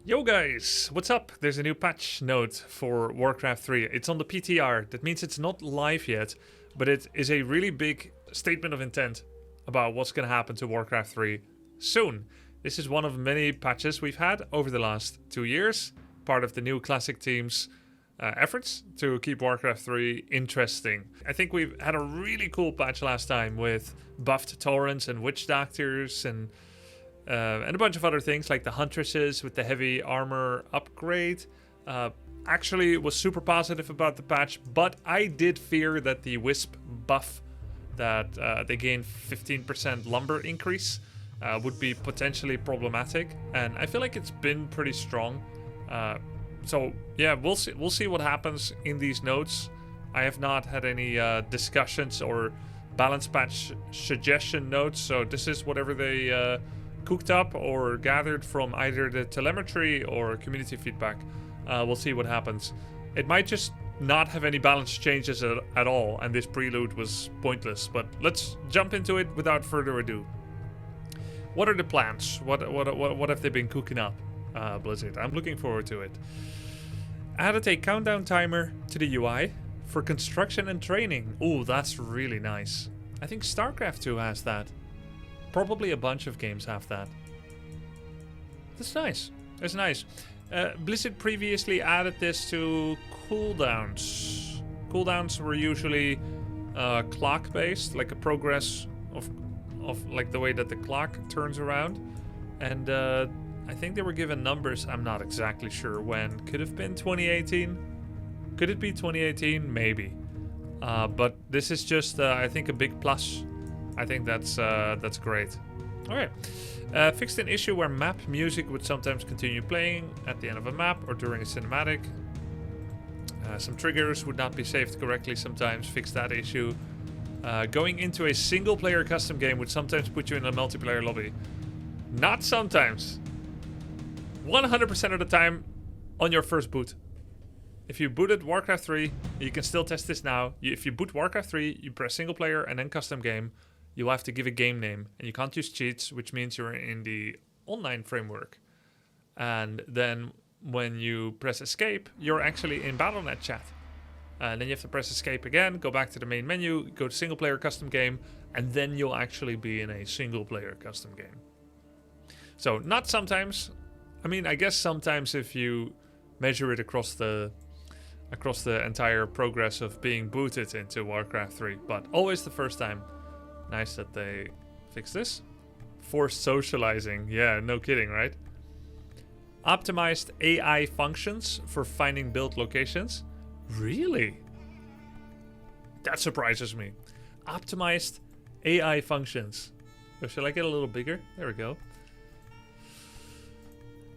Yo guys, what's up? There's a new patch note for Warcraft 3. It's on the PTR. That means it's not live yet, but it is a really big statement of intent about what's going to happen to Warcraft 3 soon. This is one of many patches we've had over the last 2 years, part of the new classic team's efforts to keep Warcraft 3 interesting. I think we've had a really cool patch last time with buffed Taurens and Witch Doctors and a bunch of other things like the Huntresses with the heavy armor upgrade. Actually was super positive about the patch, but I did fear that the Wisp buff that they gain 15% lumber increase would be potentially problematic, and I feel like it's been pretty strong. So yeah, we'll see what happens in these notes. I have not had any discussions or balance patch suggestion notes, so this is whatever they cooked up or gathered from either the telemetry or community feedback. We'll see what happens. It might just not have any balance changes at all, and this prelude was pointless. But let's jump into it without further ado. What are the plans? What have they been cooking up, Blizzard? I'm looking forward to it. Added a countdown timer to the UI for construction and training. Ooh, that's really nice. I think StarCraft 2 has that. Probably a bunch of games have that. That's nice. That's nice. Blizzard previously added this to cooldowns. Cooldowns were usually clock-based, like a progress of like the way that the clock turns around. And I think they were given numbers. I'm not exactly sure when. Could have been 2018. Could it be 2018? Maybe. But this is just, I think, a big plus. I think that's great. Alright. Fixed an issue where map music would sometimes continue playing at the end of a map or during a cinematic. Some triggers would not be saved correctly sometimes. Fixed that issue. Going into a single player custom game would sometimes put you in a multiplayer lobby. Not sometimes. 100% of the time on your first boot. If you booted Warcraft 3, you can still test this now. If you boot Warcraft 3, you press single player and then custom game. You'll have to give a game name, and you can't use cheats, which means you're in the online framework. And then when you press escape, you're actually in BattleNet chat. And then you have to press escape again, go back to the main menu, go to single player custom game, and then you'll actually be in a single player custom game. So not sometimes. I mean, I guess sometimes if you measure it across the entire progress of being booted into Warcraft 3, but always the first time. Nice that they fixed this. Forced socializing. Yeah, no kidding, right? Optimized AI functions for finding build locations. Really? That surprises me. Optimized AI functions. Oh, should I get a little bigger? There we go.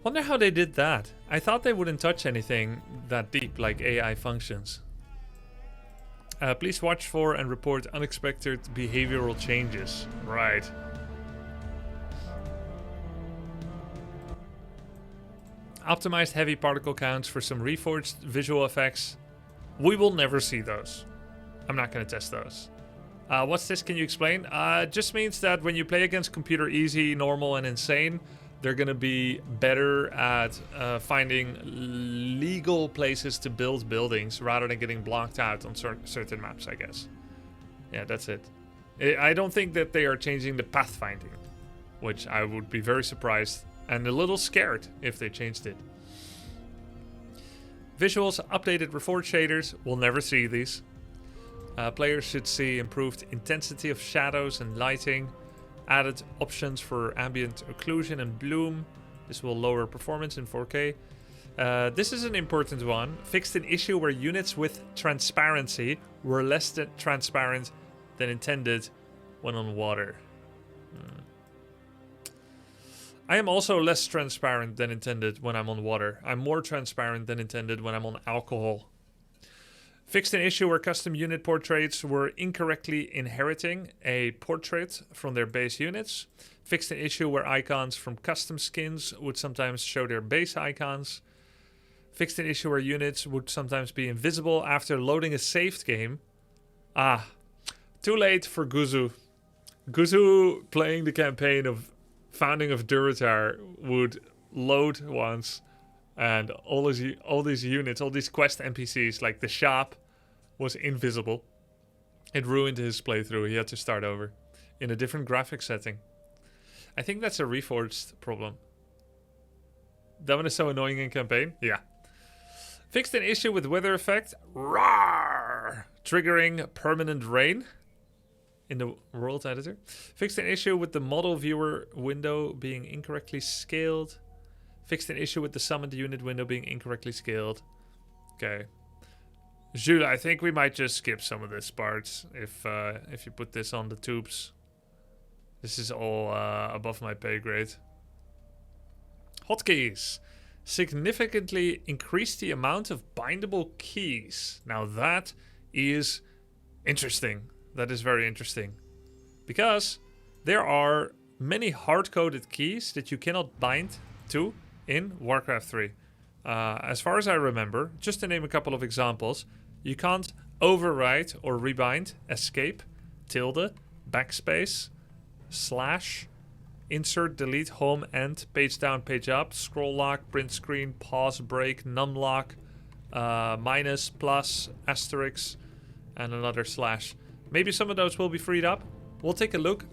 Wonder how they did that. I thought they wouldn't touch anything that deep like AI functions. Please watch for and report unexpected behavioral changes. Right. Optimized heavy particle counts for some reforged visual effects. We will never see those. I'm not going to test those. What's this? Can you explain? Just means that when you play against computer easy, normal, and insane, they're going to be better at finding legal places to build buildings rather than getting blocked out on certain maps, I guess. Yeah, that's it. I don't think that they are changing the pathfinding, which I would be very surprised and a little scared if they changed it. Visuals, updated reforged shaders. We'll never see these. Players should see improved intensity of shadows and lighting. Added options for ambient occlusion and bloom. This will lower performance in 4K. This is an important one. Fixed an issue where units with transparency were less transparent than intended when on water. I am also less transparent than intended when I'm on water. I'm more transparent than intended when I'm on alcohol. Fixed an issue where custom unit portraits were incorrectly inheriting a portrait from their base units. Fixed an issue where icons from custom skins would sometimes show their base icons. Fixed an issue where units would sometimes be invisible after loading a saved game. Ah, too late for Guzu. Guzu playing the campaign of Founding of Durotar would load once And all these units, all these quest NPCs, like the shop, was invisible. It ruined his playthrough. He had to start over in a different graphic setting. I think that's a Reforged problem. That one is so annoying in campaign. Yeah. Fixed an issue with weather effect. Rawr! Triggering permanent rain in the world editor. Fixed an issue with the model viewer window being incorrectly scaled. Fixed an issue with the summoned unit window being incorrectly scaled. Okay. Jules, I think we might just skip some of this part if you put this on the tubes. This is all above my pay grade. Hotkeys. Significantly increase the amount of bindable keys. Now that is interesting. That is very interesting. Because there are many hard-coded keys that you cannot bind to in Warcraft 3. As far as I remember, just to name a couple of examples, you can't overwrite or rebind escape, tilde, backspace, slash, insert, delete, home, end, page down, page up, scroll lock, print screen, pause, break, num lock, minus, plus, asterisk, and another slash. Maybe some of those will be freed up. We'll take a look.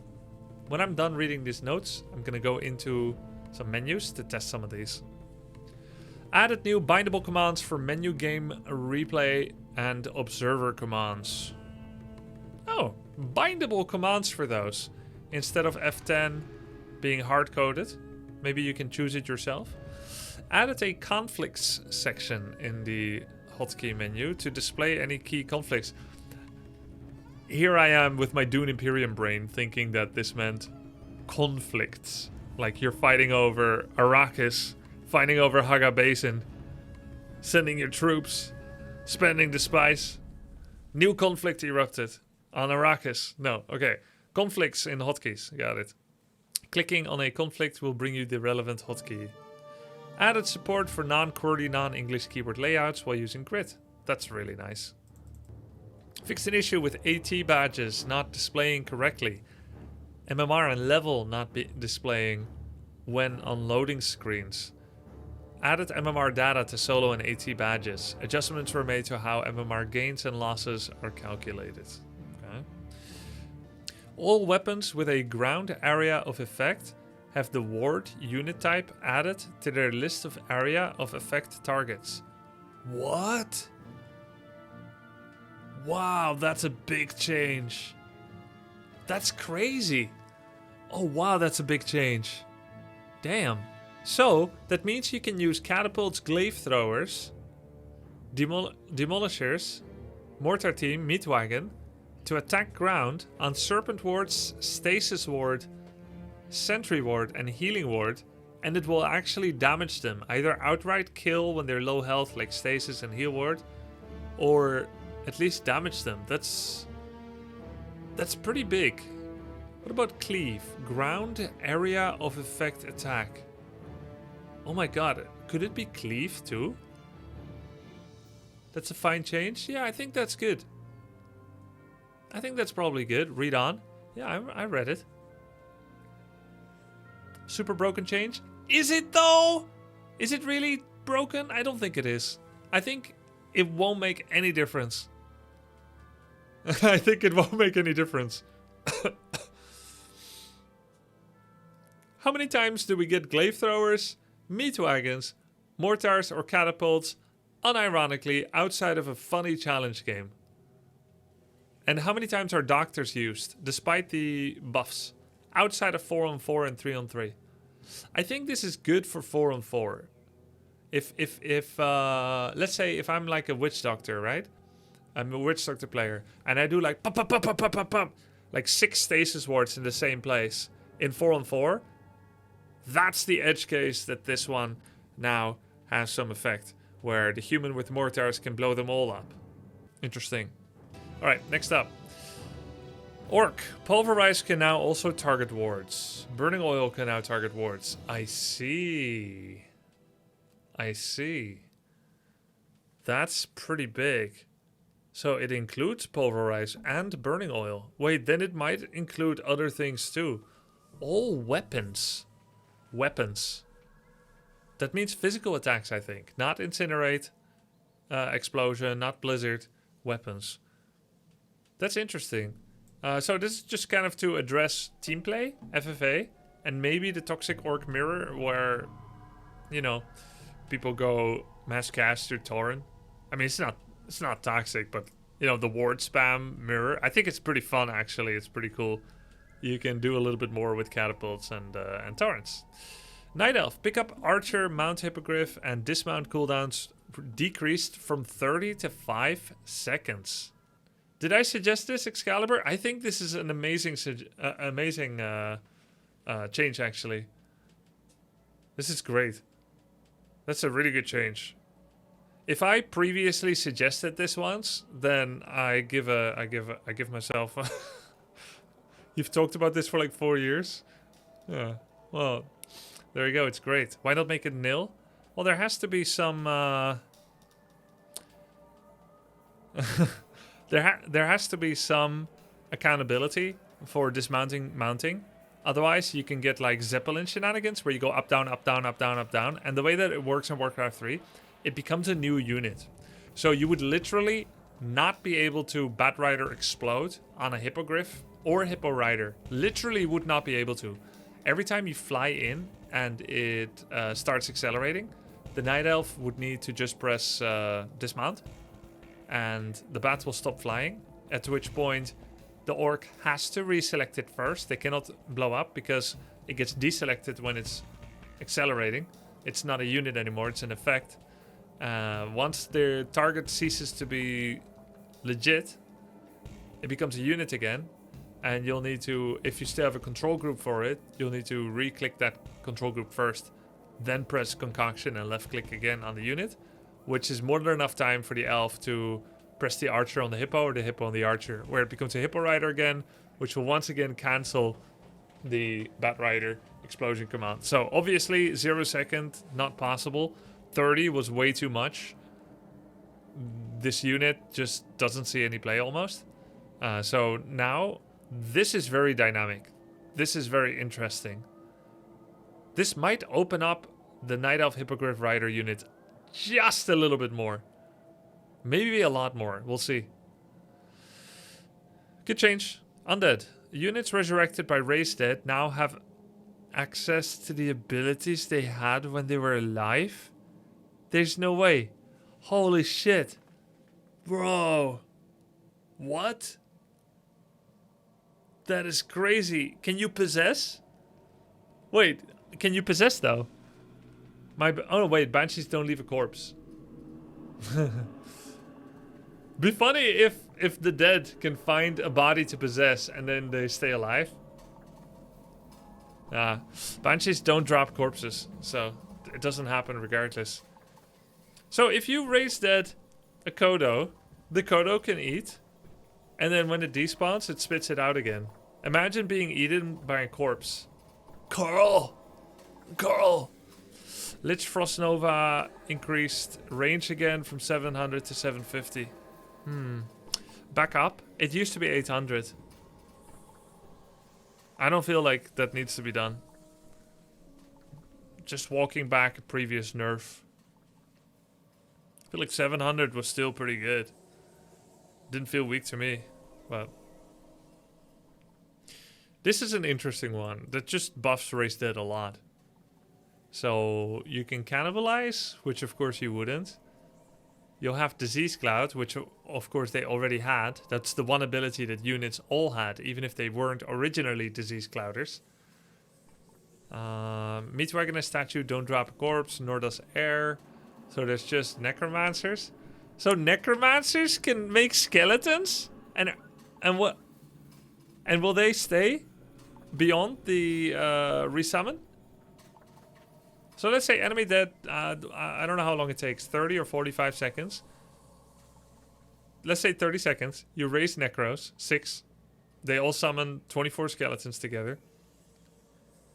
When I'm done reading these notes, I'm going to go into some menus to test some of these. Added new bindable commands for menu game replay and observer commands. Oh, bindable commands for those. Instead of F10 being hard-coded. Maybe you can choose it yourself. Added a conflicts section in the hotkey menu to display any key conflicts. Here I am with my Dune Imperium brain thinking that this meant conflicts. Like you're fighting over Arrakis, fighting over Haga Basin, sending your troops, spending the spice. New conflict erupted on Arrakis. No, okay. Conflicts in hotkeys. Got it. Clicking on a conflict will bring you the relevant hotkey. Added support for non-QWERTY, non-English keyboard layouts while using grid. That's really nice. Fixed an issue with AT badges not displaying correctly. MMR and level not displaying when on loading screens. Added MMR data to solo and AT badges. Adjustments were made to how MMR gains and losses are calculated. Okay. All weapons with a ground area of effect have the ward unit type added to their list of area of effect targets. What? Wow, that's a big change. That's crazy. Oh wow, that's a big change. Damn. So, that means you can use catapults, glaive throwers, demolishers, mortar team, meat wagon, to attack ground on serpent wards, stasis ward, sentry ward, and healing ward, and it will actually damage them. Either outright kill when they're low health, like stasis and heal ward, or at least damage them. That's pretty big. What about cleave? Ground area of effect attack. Oh my god, could it be cleave too? That's a fine change? Yeah, I think that's good. I think that's probably good. Read on. Yeah, I read it. Super broken change? Is it though? Is it really broken? I don't think it is. I think it won't make any difference. I think it won't make any difference. How many times do we get glaive throwers, meat wagons, mortars or catapults unironically outside of a funny challenge game? And how many times are doctors used despite the buffs outside of 4-on-4 and 3-on-3? I think this is good for 4-on-4. If let's say if I'm like a witch doctor, right? I'm a witch doctor player and I do like pop, pop, pop, pop, pop, pop, pop, like 6 stasis wards in the same place in 4-on-4. That's the edge case that this one now has some effect, where the human with mortars can blow them all up. Interesting. Alright, next up. Orc. Pulverize can now also target wards. Burning oil can now target wards. I see. I see. That's pretty big. So it includes pulverize and burning oil. Wait, then it might include other things too. All weapons. Weapons. That means physical attacks, I think. Not incinerate, explosion, not blizzard, weapons. That's interesting. So this is just kind of to address team play, FFA, and maybe the toxic orc mirror where, you know, people go mass cast through Tauren. I mean, it's not toxic, but you know, the ward spam mirror. I think it's pretty fun actually. It's pretty cool. You can do a little bit more with catapults and torrents. Night Elf, pick up Archer, Mount Hippogriff, and dismount cooldowns decreased from 30 to 5 seconds. Did I suggest this, Excalibur? I think this is an amazing change, actually. This is great. That's a really good change. If I previously suggested this once, then I give myself. You've talked about this for like 4 years. Yeah. Well, there you go. It's great. Why not make it nil? Well, there has to be some. There has to be some accountability for dismounting, mounting. Otherwise, you can get like Zeppelin shenanigans where you go up, down, up, down, up, down, up, down. And the way that it works in Warcraft 3, it becomes a new unit. So you would literally not be able to Bat Rider explode on a Hippogriff or Hippo Rider. Literally would not be able to. Every time you fly in and it starts accelerating, the Night Elf would need to just press dismount. And the bat will stop flying, at which point the orc has to reselect it first. They cannot blow up because it gets deselected when it's accelerating. It's not a unit anymore, it's an effect. Once the target ceases to be legit, it becomes a unit again. And you'll need to, if you still have a control group for it, you'll need to re-click that control group first, then press concoction and left click again on the unit, which is more than enough time for the elf to press the archer on the hippo or the hippo on the archer, where it becomes a hippo rider again, which will once again cancel the bat rider explosion command. So obviously 0 second, not possible. 30 was way too much. This unit just doesn't see any play almost. So now this is very dynamic. This is very interesting. This might open up the Night Elf Hippogriff Rider unit just a little bit more. Maybe a lot more. We'll see. Good change. Undead. Units resurrected by raised dead now have access to the abilities they had when they were alive? There's no way. Holy shit. Bro. What? That is crazy. Can you possess? Wait, can you possess though? Oh wait, banshees don't leave a corpse. Be funny if the dead can find a body to possess and then they stay alive. Banshees don't drop corpses, so it doesn't happen regardless. So if you raise dead a Kodo, the Kodo can eat, and then when it despawns, it spits it out again. Imagine being eaten by a corpse. Carl! Lich Frost Nova increased range again from 700 to 750. Back up. It used to be 800. I don't feel like that needs to be done. Just walking back a previous nerf. I feel like 700 was still pretty good. Didn't feel weak to me, but this is an interesting one that just buffs raised dead a lot. So you can cannibalize, which of course you wouldn't. You'll have Disease Cloud, which of course they already had. That's the one ability that units all had, even if they weren't originally Disease Clouders. Meat Wagoner statue, don't drop a corpse, nor does air. So there's just Necromancers. So Necromancers can make skeletons? And what? And will they stay beyond the resummon? So let's say enemy dead, I don't know how long it takes, 30 or 45 seconds. Let's say 30 seconds. You raise Necros, 6. They all summon 24 skeletons together.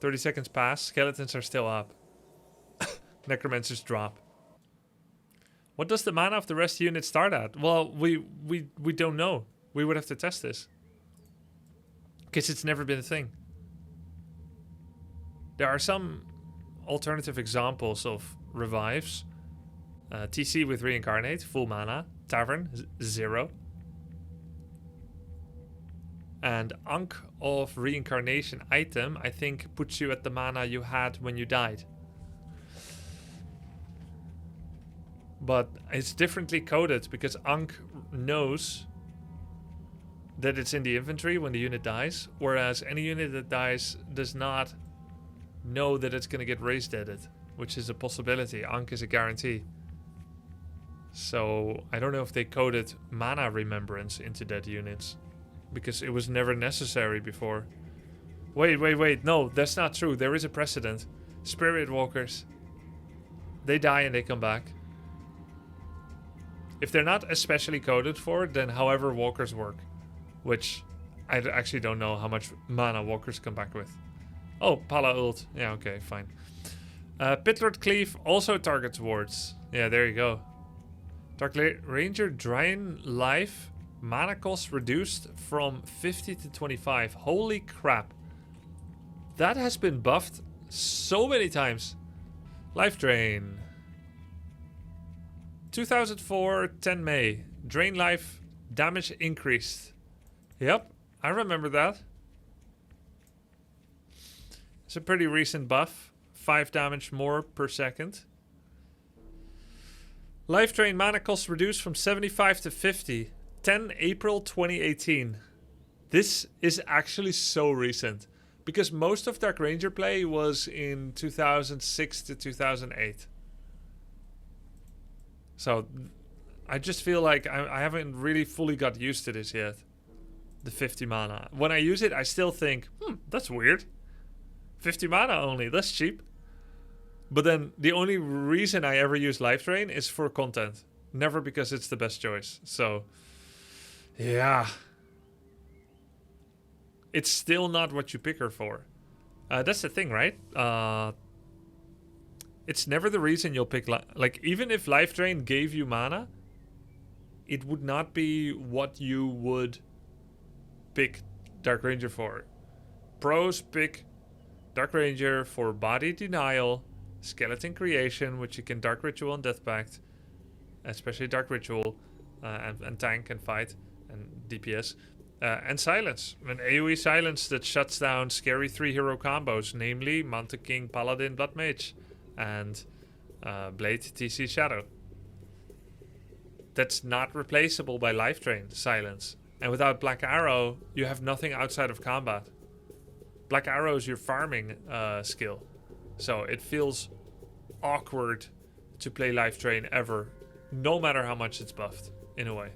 30 seconds pass, skeletons are still up. Necromancers drop. What does the mana of the rest unit start at? Well, we don't know. We would have to test this. Because it's never been a thing. There are some alternative examples of revives. TC with Reincarnate, full mana. Tavern, 0. And Ankh of Reincarnation item, I think, puts you at the mana you had when you died. But it's differently coded because Ankh knows that it's in the inventory when the unit dies, whereas any unit that dies does not know that it's going to get raised deaded, which is a possibility. Ankh is a guarantee. So I don't know if they coded mana remembrance into dead units, because it was never necessary before. Wait. No, that's not true. There is a precedent. Spirit Walkers. They die and they come back. If they're not especially coded for, then however Walkers work. Which I actually don't know how much mana Walkers come back with. Oh, Pala ult. Yeah, okay, fine. Pitlord Cleave also targets wards. Yeah, there you go. Dark Ranger drain life. Mana cost reduced from 50 to 25. Holy crap. That has been buffed so many times. Life Drain. 2004, 10 May. Drain life, damage increased. Yep, I remember that. It's a pretty recent buff. 5 damage more per second. Life Drain mana cost reduced from 75 to 50. 10 April 2018. This is actually so recent, because most of Dark Ranger play was in 2006 to 2008. So I just feel like I haven't really fully got used to this yet. The 50 mana. When I use it, I still think, that's weird. 50 mana only, that's cheap. But then the only reason I ever use Life Drain is for content. Never because it's the best choice. So yeah. It's still not what you pick her for. That's the thing, right? It's never the reason you'll pick... Like, even if Life Drain gave you mana, it would not be what you would pick Dark Ranger for. Pros pick Dark Ranger for body denial, skeleton creation, which you can Dark Ritual and Death Pact, especially Dark Ritual, and tank and fight. And DPS. And silence. An AoE silence that shuts down scary 3-hero combos, namely Mountain King, Paladin, Blood Mage, and Blade, TC, Shadow. That's not replaceable by Life Drain, silence. And without Black Arrow, you have nothing outside of combat. Black Arrow is your farming skill. So it feels awkward to play Life Drain ever, no matter how much it's buffed, in a way.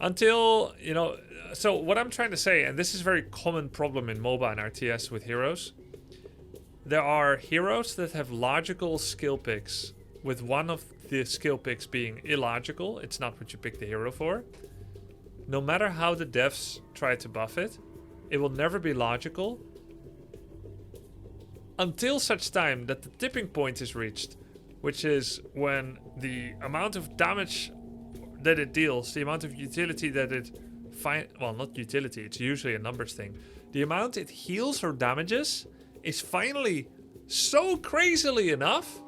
Until, you know, so what I'm trying to say, and this is a very common problem in MOBA and RTS with heroes. There are heroes that have logical skill picks, with one of the skill picks being illogical. It's not what you pick the hero for. No matter how the devs try to buff it, it will never be logical. Until such time that the tipping point is reached, which is when the amount of damage that it deals, the amount of utility that it well, not utility, it's usually a numbers thing. The amount it heals or damages is finally so crazily enough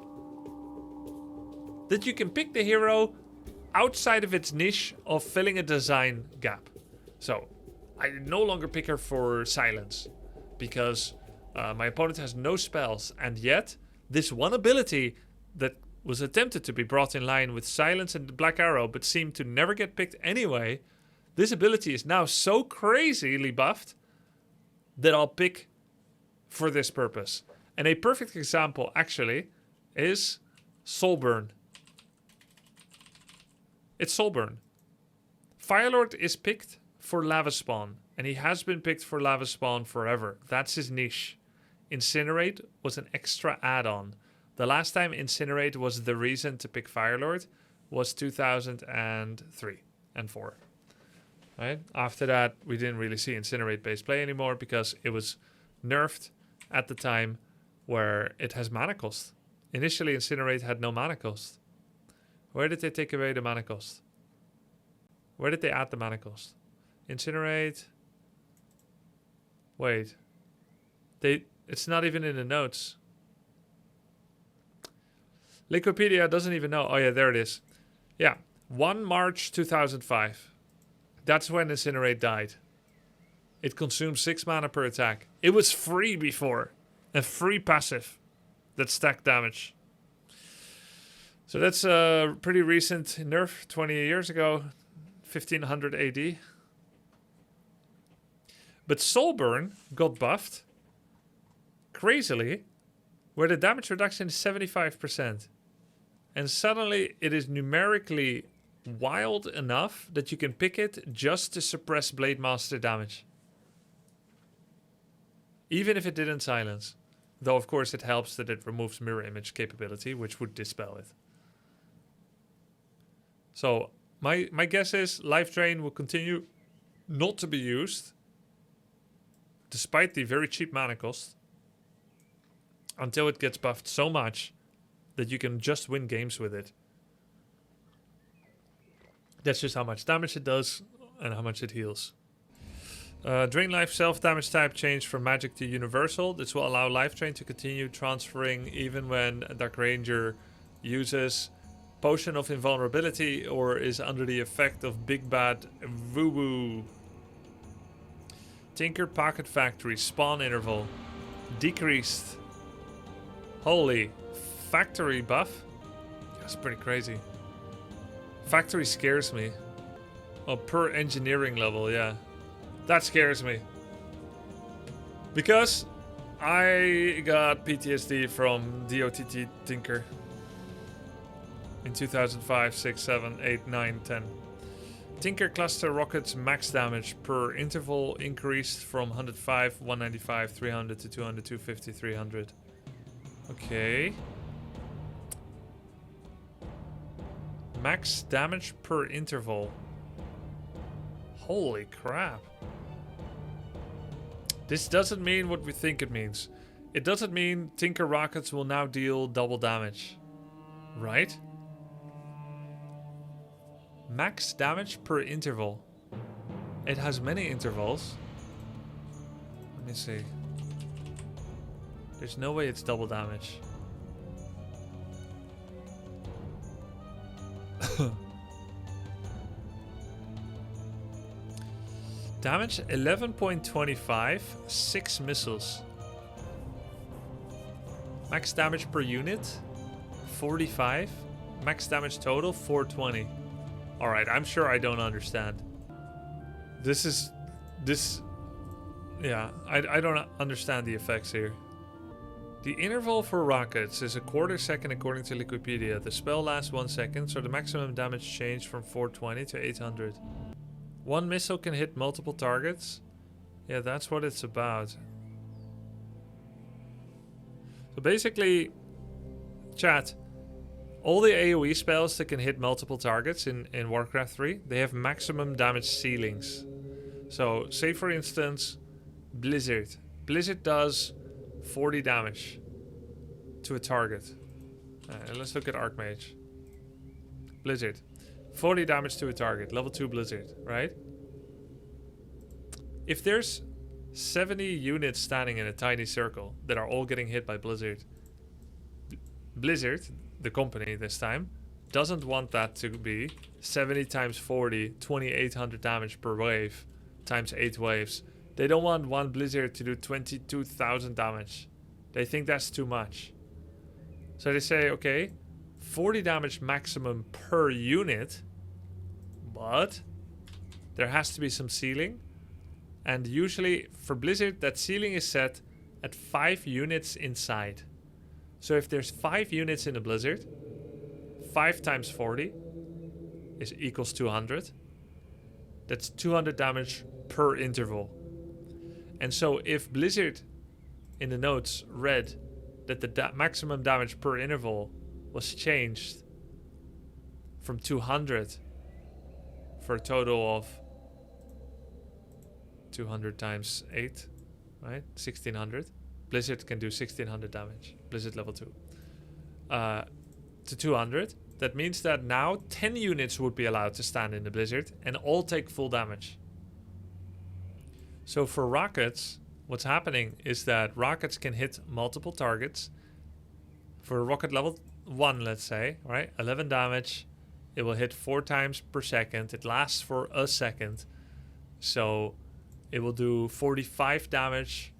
that you can pick the hero outside of its niche of filling a design gap. So I no longer pick her for silence because my opponent has no spells, and yet this one ability that was attempted to be brought in line with silence and the Black Arrow, but seemed to never get picked anyway. This ability is now so crazily buffed that I'll pick for this purpose. And a perfect example, actually, is Soulburn. It's Soulburn. Firelord is picked for Lava Spawn, and he has been picked for Lava Spawn forever. That's his niche. Incinerate was an extra add-on. The last time Incinerate was the reason to pick Firelord was 2003 and 4. Right? After that, we didn't really see Incinerate-based play anymore because it was nerfed at the time where it has mana cost. Initially, Incinerate had no mana cost. Where did they take away the mana cost? Where did they add the mana cost? Incinerate. Wait. It's not even in the notes. Liquipedia doesn't even know. Oh yeah, there it is. Yeah, 1 March 2005. That's when Incinerate died. It consumes 6 mana per attack. It was free before. A free passive that stacked damage. So that's a pretty recent nerf, 20 years ago, 1500 AD. But Soulburn got buffed, crazily, where the damage reduction is 75%. And suddenly it is numerically wild enough that you can pick it just to suppress Blademaster damage. Even if it didn't silence. Though of course it helps that it removes mirror image capability, which would dispel it. So my guess is Life Drain will continue not to be used, despite the very cheap mana cost, until it gets buffed so much that you can just win games with it. That's just how much damage it does and how much it heals. Drain Life self-damage type change from magic to universal. This will allow Life Drain to continue transferring even when Dark Ranger uses Potion of Invulnerability or is under the effect of Big Bad Woo-Woo. Tinker Pocket Factory spawn interval decreased. Holy, factory buff? That's pretty crazy. Factory scares me. Oh, per engineering level, yeah. That scares me. Because I got PTSD from DOTT Tinker. In 2005, 6, 7, 8, 9, 10. Tinker Cluster Rockets max damage per interval increased from 105, 195, 300 to 200, 250, 300. Okay. Max damage per interval. Holy crap. This doesn't mean what we think it means. It doesn't mean Tinker Rockets will now deal double damage. Right? Max damage per interval. It has many intervals. Let me see. There's no way it's double damage. Damage 11.25, 6 missiles. Max damage per unit 45. Max damage total 420. Alright, I'm sure I don't understand. Yeah, I don't understand the effects here. The interval for rockets is a quarter second according to Liquipedia. The spell lasts 1 second, so the maximum damage changed from 420 to 800. One missile can hit multiple targets. Yeah, that's what it's about. So basically, chat, all the AoE spells that can hit multiple targets in Warcraft 3, they have maximum damage ceilings. So, say for instance, Blizzard. Blizzard does 40 damage to a target. Let's look at Archmage. Blizzard. 40 damage to a target. Level 2 Blizzard, right? If there's 70 units standing in a tiny circle that are all getting hit by Blizzard, Blizzard, the company this time, doesn't want that to be 70 times 40, 2800 damage per wave, times 8 waves. They don't want one Blizzard to do 22,000 damage. They think that's too much. So they say, okay, 40 damage maximum per unit, but there has to be some ceiling. And usually for Blizzard, that ceiling is set at 5 units inside. So if there's 5 units in a Blizzard, 5 times 40 equals 200. That's 200 damage per interval. And so if Blizzard in the notes read that the maximum damage per interval was changed from 200 for a total of 200 times 8, right? 1600. Blizzard can do 1600 damage. Blizzard level 2. To 200. That means that now 10 units would be allowed to stand in the Blizzard and all take full damage. So for rockets, what's happening is that rockets can hit multiple targets. For rocket level 1, let's say, right? 11 damage. It will hit 4 times per second. It lasts for a second. So it will do 45 damage.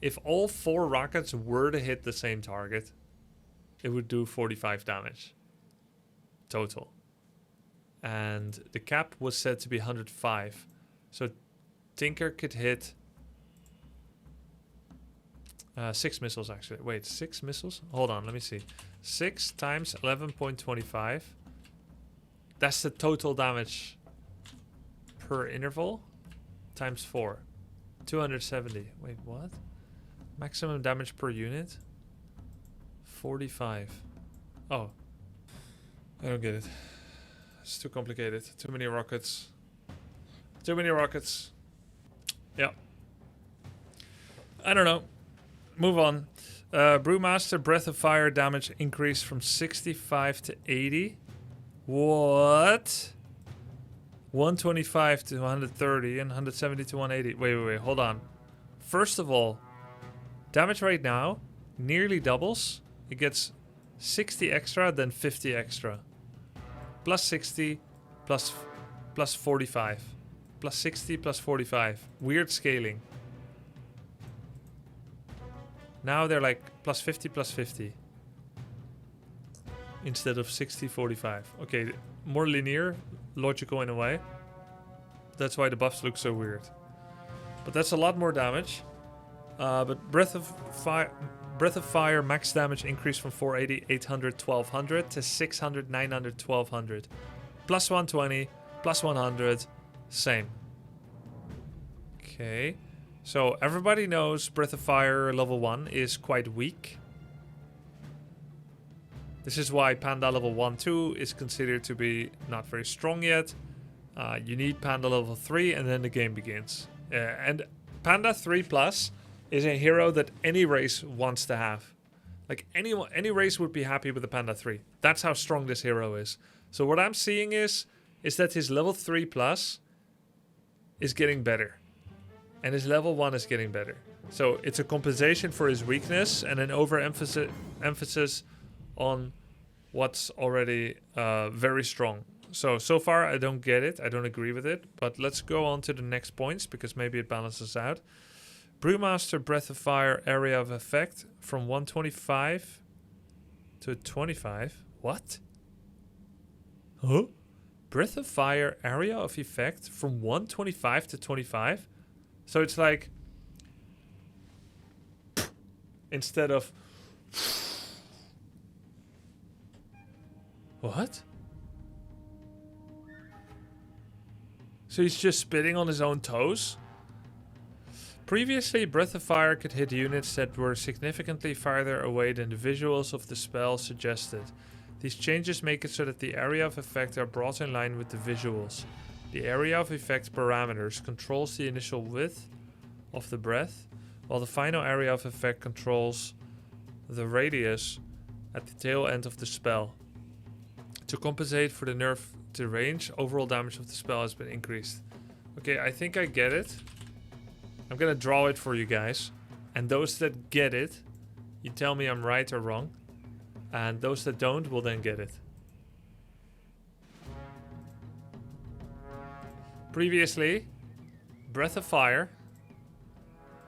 If all 4 rockets were to hit the same target, it would do 45 damage total. And the cap was set to be 105. So Tinker could hit 6 missiles actually. Wait, 6 missiles? Hold on, let me see. 6 times 11.25. That's the total damage per interval times 4. 270. Wait, what? Maximum damage per unit? 45. Oh. I don't get it. It's too complicated. Too many rockets. Too many rockets. Yeah. I don't know. Move on. Brewmaster Breath of Fire damage increased from 65 to 80. What? 125 to 130 and 170 to 180. Wait. Hold on. First of all, damage right now nearly doubles. It gets 60 extra, then 50 extra. Plus 60, plus 45. Plus 60, plus 45. Weird scaling. Now they're like plus 50, plus 50. Instead of 60, 45. Okay, more linear, logical in a way. That's why the buffs look so weird. But that's a lot more damage. But Breath of Fire max damage increased from 480, 800, 1200 to 600, 900, 1200. Plus 120, plus 100, same. Okay. So everybody knows Breath of Fire level 1 is quite weak. This is why Panda level 1, 2 is considered to be not very strong yet. You need Panda level 3 and then the game begins. And Panda 3 Plus is a hero that any race wants to have. Like any race would be happy with the Panda 3. That's how strong this hero is. So what I'm seeing is that his level 3 plus is getting better. And his level 1 is getting better. So it's a compensation for his weakness and an overemphasis on what's already very strong. So far I don't get it. I don't agree with it. But let's go on to the next points because maybe it balances out. Brewmaster Breath of Fire area of effect from 125 to 25. What? Huh? Breath of Fire area of effect from 125 to 25? So it's like instead of what? So he's just spitting on his own toes? Previously, Breath of Fire could hit units that were significantly farther away than the visuals of the spell suggested. These changes make it so that the area of effect are brought in line with the visuals. The area of effect parameters controls the initial width of the breath, while the final area of effect controls the radius at the tail end of the spell. To compensate for the nerf to range, overall damage of the spell has been increased. Okay, I think I get it. I'm gonna draw it for you guys. And those that get it, you tell me I'm right or wrong. And those that don't will then get it. Previously, Breath of Fire,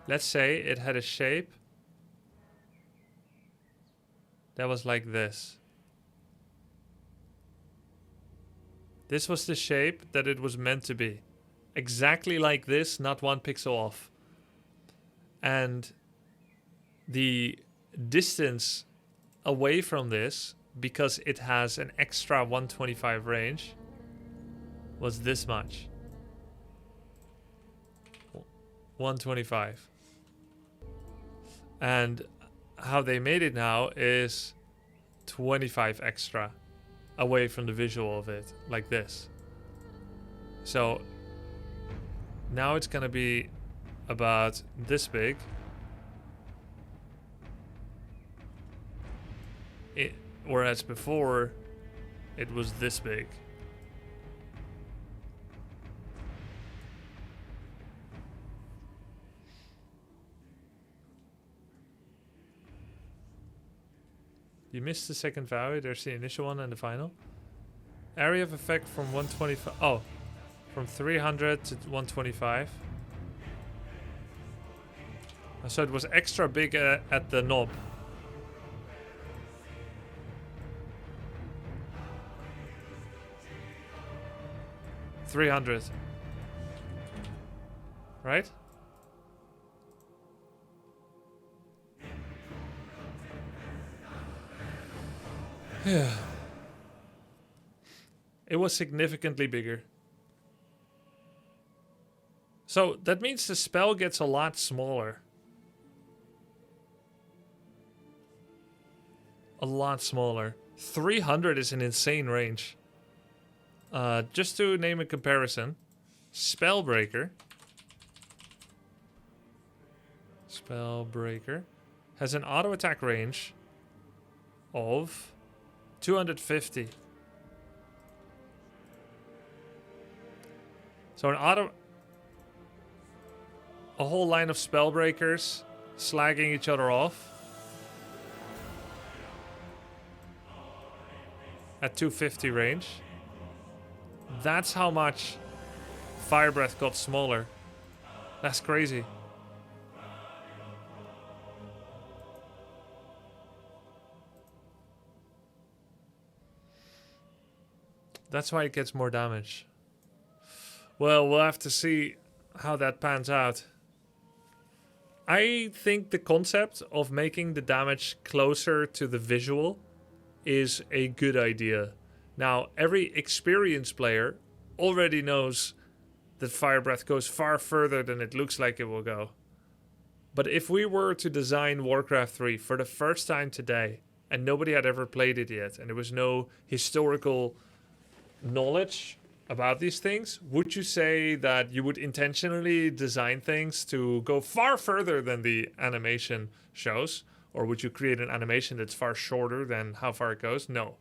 let's say it had a shape that was like this. This was the shape that it was meant to be. Exactly like this, not 1 pixel off. And the distance away from this, because it has an extra 125 range, was this much. 125. And how they made it now is 25 extra away from the visual of it, like this. So now it's gonna be about this big. Whereas before it was this big. You missed the second value. There's the initial one and the final. Area of effect from 125. Oh, from 300 to 125. So it was extra big at the knob. $300. Right? Yeah. It was significantly bigger. So that means the spell gets a lot smaller. A lot smaller. 300 is an insane range. Just to name a comparison. Spellbreaker. Spellbreaker has an auto attack range of 250. So a whole line of spellbreakers slagging each other off at 250 range. That's how much Fire Breath got smaller. That's crazy. That's why it gets more damage. Well, we'll have to see how that pans out. I think the concept of making the damage closer to the visual is a good idea. Now, every experienced player already knows that Fire Breath goes far further than it looks like it will go. But if we were to design Warcraft 3 for the first time today, and nobody had ever played it yet, and there was no historical knowledge about these things, would you say that you would intentionally design things to go far further than the animation shows? Or would you create an animation that's far shorter than how far it goes? No,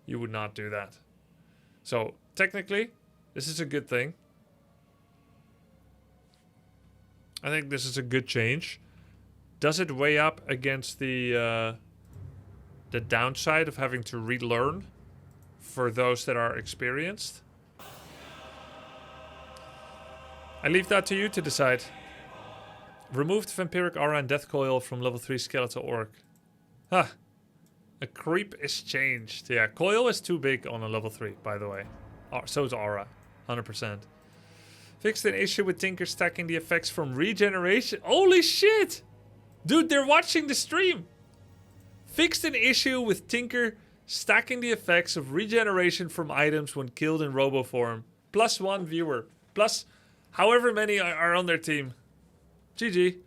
you would not do that. So technically, this is a good thing. I think this is a good change. Does it weigh up against the downside of having to relearn for those that are experienced? I leave that to you to decide. Removed Vampiric Aura and Death Coil from level 3 Skeletal Orc. Huh. A creep is changed. Yeah, Coil is too big on a level 3, by the way. So is Aura. 100%. Fixed an issue with Tinker stacking the effects from regeneration. Holy shit! Dude, they're watching the stream! Fixed an issue with Tinker stacking the effects of regeneration from items when killed in robo form. Plus one viewer. Plus however many are on their team. GG.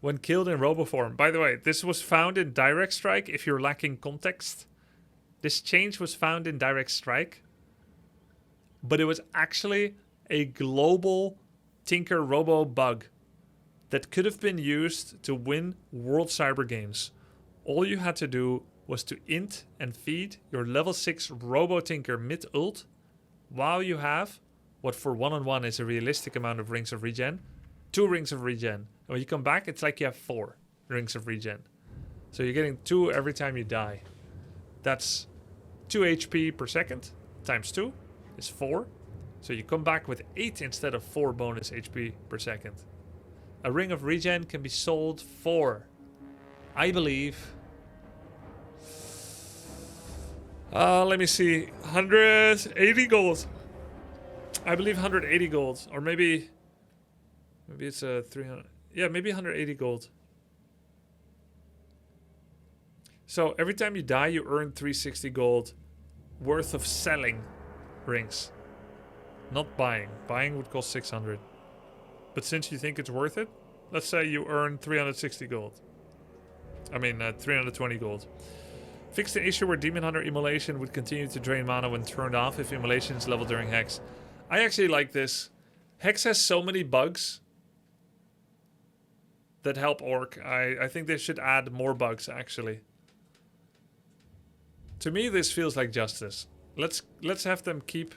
When killed in robo form. By the way, this was found in Direct Strike if you're lacking context. This change was found in Direct Strike. But it was actually a global Tinker robo bug that could have been used to win World Cyber Games. All you had to do was to int and feed your level 6 Robo Tinker mid ult while you have what for 1-on-1 is a realistic amount of rings of regen. 2 rings of regen. And when you come back, it's like you have 4 rings of regen. So you're getting 2 every time you die. That's 2 HP per second times 2 is 4. So you come back with 8 instead of 4 bonus HP per second. A ring of regen can be sold for, I believe, let me see, 180 gold. I believe 180 gold, or maybe it's a 300. Yeah, maybe 180 gold. So every time you die, you earn 360 gold worth of selling rings, not buying. Buying would cost 600. But since you think it's worth it, let's say you earn 360 gold. I mean, 320 gold. Fixed an issue where Demon Hunter Immolation would continue to drain mana when turned off if Immolation is leveled during Hex. I actually like this. Hex has so many bugs that help Orc. I think they should add more bugs, actually. To me, this feels like justice. Let's have them keep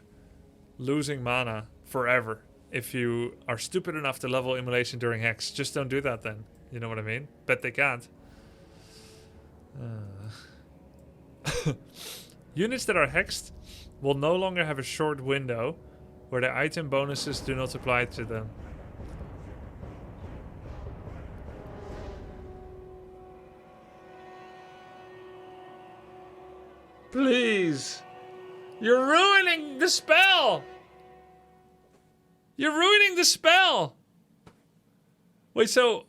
losing mana forever. If you are stupid enough to level Immolation during Hex, just don't do that then. You know what I mean? Bet they can't. Units that are hexed will no longer have a short window where the item bonuses do not apply to them. Please! You're ruining the spell! You're ruining the spell! Wait, so...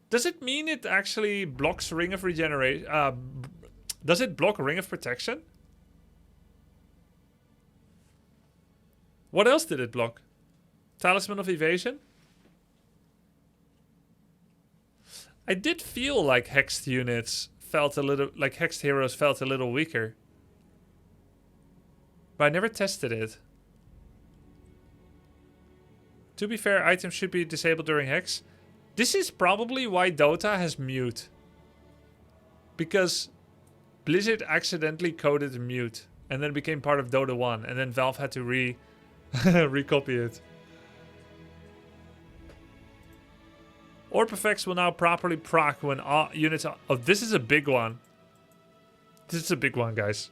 does it mean it actually blocks Ring of Regeneration? Does it block Ring of Protection? What else did it block? Talisman of Evasion? I did feel like hexed units felt a little... like hexed heroes felt a little weaker. But I never tested it. To be fair, items should be disabled during hex. This is probably why Dota has mute. Because Blizzard accidentally coded mute. And then became part of Dota 1. And then Valve had to recopy it. Orb effects will now properly proc when all units... oh, this is a big one. This is a big one, guys.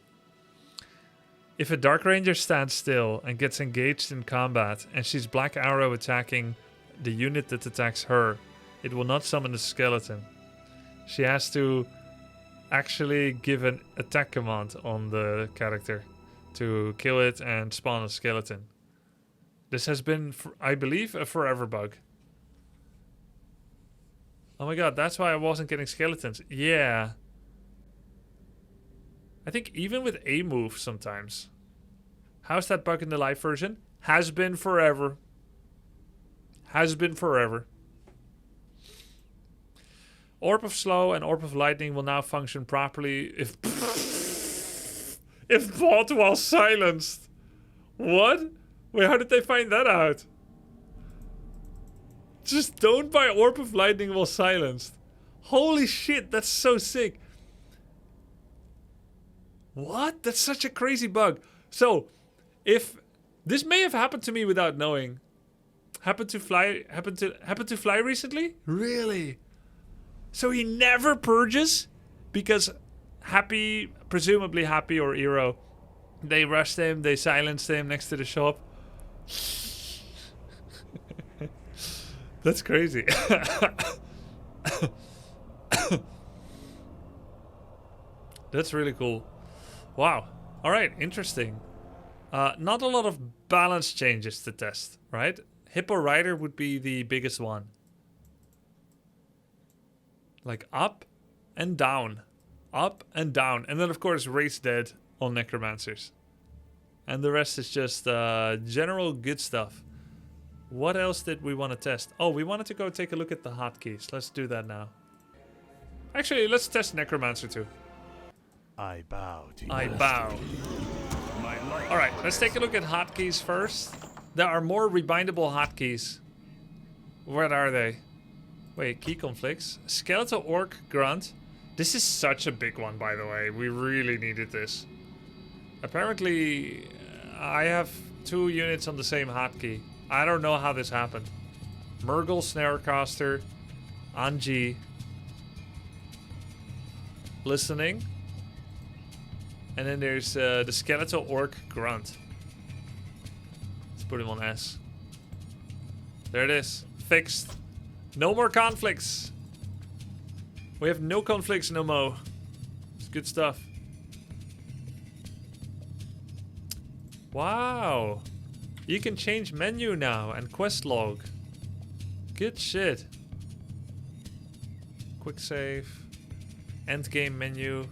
If a Dark Ranger stands still and gets engaged in combat and she's Black Arrow attacking the unit that attacks her, it will not summon the skeleton. She has to actually give an attack command on the character to kill it and spawn a skeleton. This has been, I believe, a forever bug. Oh my god, that's why I wasn't getting skeletons. Yeah. I think even with A move sometimes. How's that bug in the live version? Has been forever. Has been forever. Orb of Slow and Orb of Lightning will now function properly if bought while silenced. What? Wait, how did they find that out? Just don't buy Orb of Lightning while silenced. Holy shit, that's so sick. What? That's such a crazy bug. So, if this may have happened to me without knowing. Happened to fly recently? Really? So he never purges because Happy, presumably Happy or Eero, they rushed him, they silenced him next to the shop. That's crazy. That's really cool. Wow. All right, interesting. Not a lot of balance changes to test, right? Hippo Rider would be the biggest one. Like up and down. Up and down. And then, of course, Race Dead on Necromancers. And the rest is just general good stuff. What else did we want to test? Oh, we wanted to go take a look at the hotkeys. Let's do that now. Actually, let's test Necromancer too. I bow to you. I bow. Alright, let's take a look at hotkeys first. There are more rebindable hotkeys. Where are they? Wait, key conflicts. Skeletal Orc Grunt. This is such a big one, by the way. We really needed this. Apparently, I have 2 units on the same hotkey. I don't know how this happened. Murgle Snarecaster. Anji. Listening. And then there's the Skeletal Orc Grunt. Let's put him on S. There it is. Fixed. No more conflicts. We have no conflicts no more. It's good stuff. Wow. You can change menu now and quest log. Good shit. Quick save. End game menu.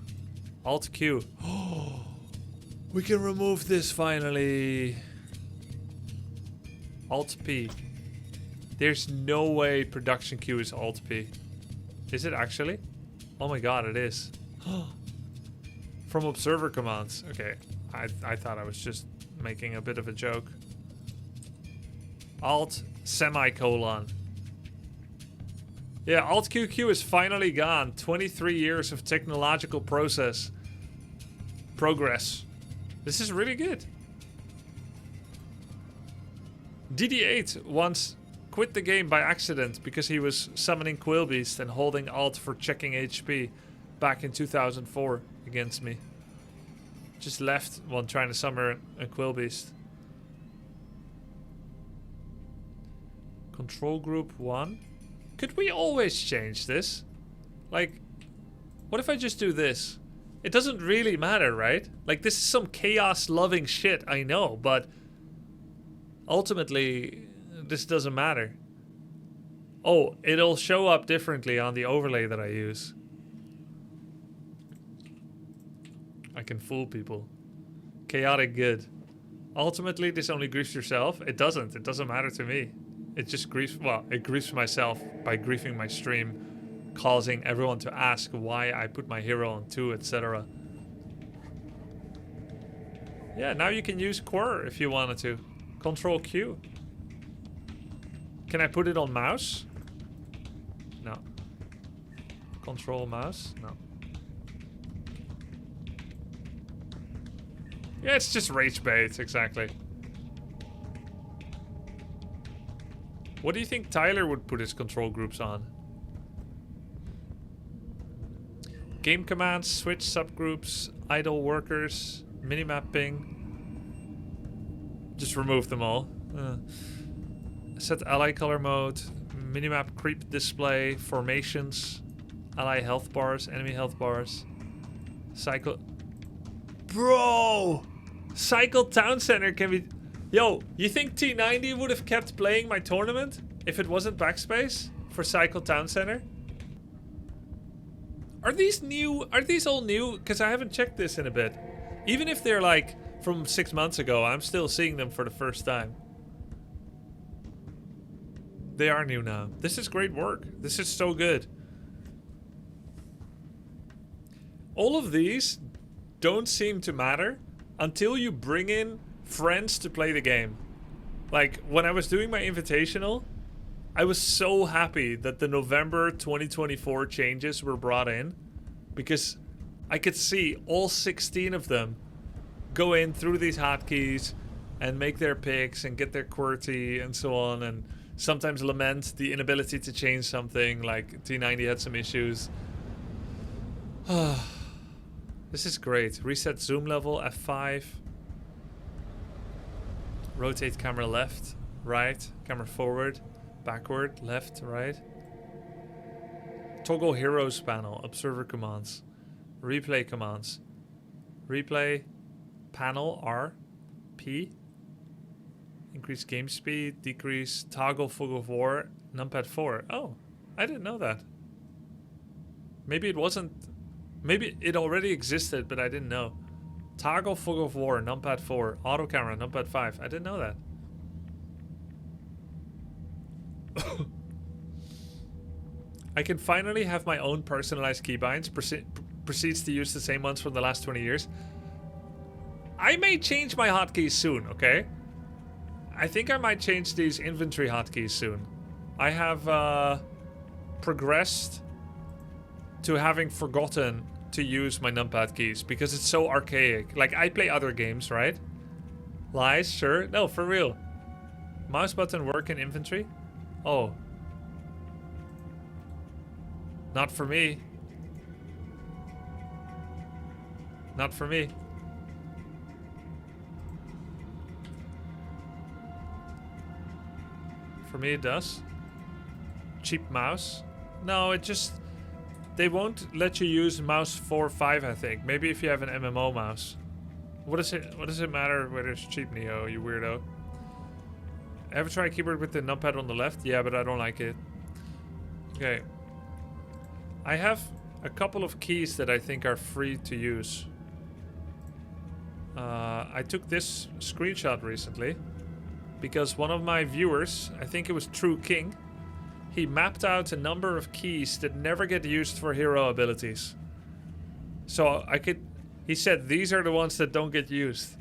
Alt Q. Oh, we can remove this finally. Alt P. There's no way production queue is Alt P. Is it actually? Oh my god, it is. From observer commands. Okay, I thought I was just making a bit of a joke. Alt semicolon. Yeah, Alt QQ is finally gone. 23 years of technological progress. This is really good. DD8 wants quit the game by accident because he was summoning Quillbeast and holding Alt for checking HP back in 2004 against me. Just left while trying to summon a Quillbeast. Control group 1. Could we always change this? Like, what if I just do this? It doesn't really matter, right? Like, this is some chaos-loving shit, I know, but ultimately, this doesn't matter. Oh, it'll show up differently on the overlay that I use. I can fool people. Chaotic good. Ultimately, this only griefs yourself. It doesn't. It doesn't matter to me. It just griefs... Well, it griefs myself by griefing my stream, causing everyone to ask why I put my hero on 2, etc. Yeah, now you can use Quir if you wanted to. Control Q. Can I put it on mouse? No. Control mouse? No. Yeah, it's just rage bait, exactly. What do you think Tyler would put his control groups on? Game commands, switch subgroups, idle workers, minimap ping. Just remove them all. Set ally color mode, minimap creep display, formations, ally health bars, enemy health bars, cycle. Bro! Cycle Town Center can be... Yo, you think T90 would have kept playing my tournament if it wasn't backspace for Cycle Town Center? Are these new? Are these all new? Because I haven't checked this in a bit. Even if they're like from 6 months ago, I'm still seeing them for the first time. They are new now. This is great work. This is so good. All of these don't seem to matter until you bring in friends to play the game. Like, when I was doing my invitational, I was so happy that the November 2024 changes were brought in, because I could see all 16 of them go in through these hotkeys and make their picks and get their QWERTY and so on, and sometimes lament the inability to change something, like T90 had some issues. This is great. Reset zoom level, F5. Rotate camera left, right, camera forward, backward, left, right. Toggle heroes panel, observer commands, replay commands. Replay, panel, R, P. Increase game speed, decrease, toggle fog of war, numpad 4. Oh, I didn't know that. Maybe it wasn't... Maybe it already existed, but I didn't know. Toggle fog of war, numpad 4. Auto camera, numpad 5. I didn't know that. I can finally have my own personalized keybinds. Proceeds to use the same ones from the last 20 years. I may change my hotkeys soon, okay? I think I might change these inventory hotkeys soon. I have progressed to having forgotten to use my numpad keys because it's so archaic. Like, I play other games, right? Lies, sure. No, for real. Mouse button work in inventory? Oh. Not for me. Not for me. For me it does. Cheap mouse? No, it just... They won't let you use mouse 4 or 5, I think. Maybe if you have an MMO mouse. What does it matter whether it's cheap, Neo, you weirdo? Ever try a keyboard with the numpad on the left? Yeah, but I don't like it. Okay. I have a couple of keys that I think are free to use. I took this screenshot recently because one of my viewers, I think it was True King, he mapped out a number of keys that never get used for hero abilities. So I could, he said these are the ones that don't get used.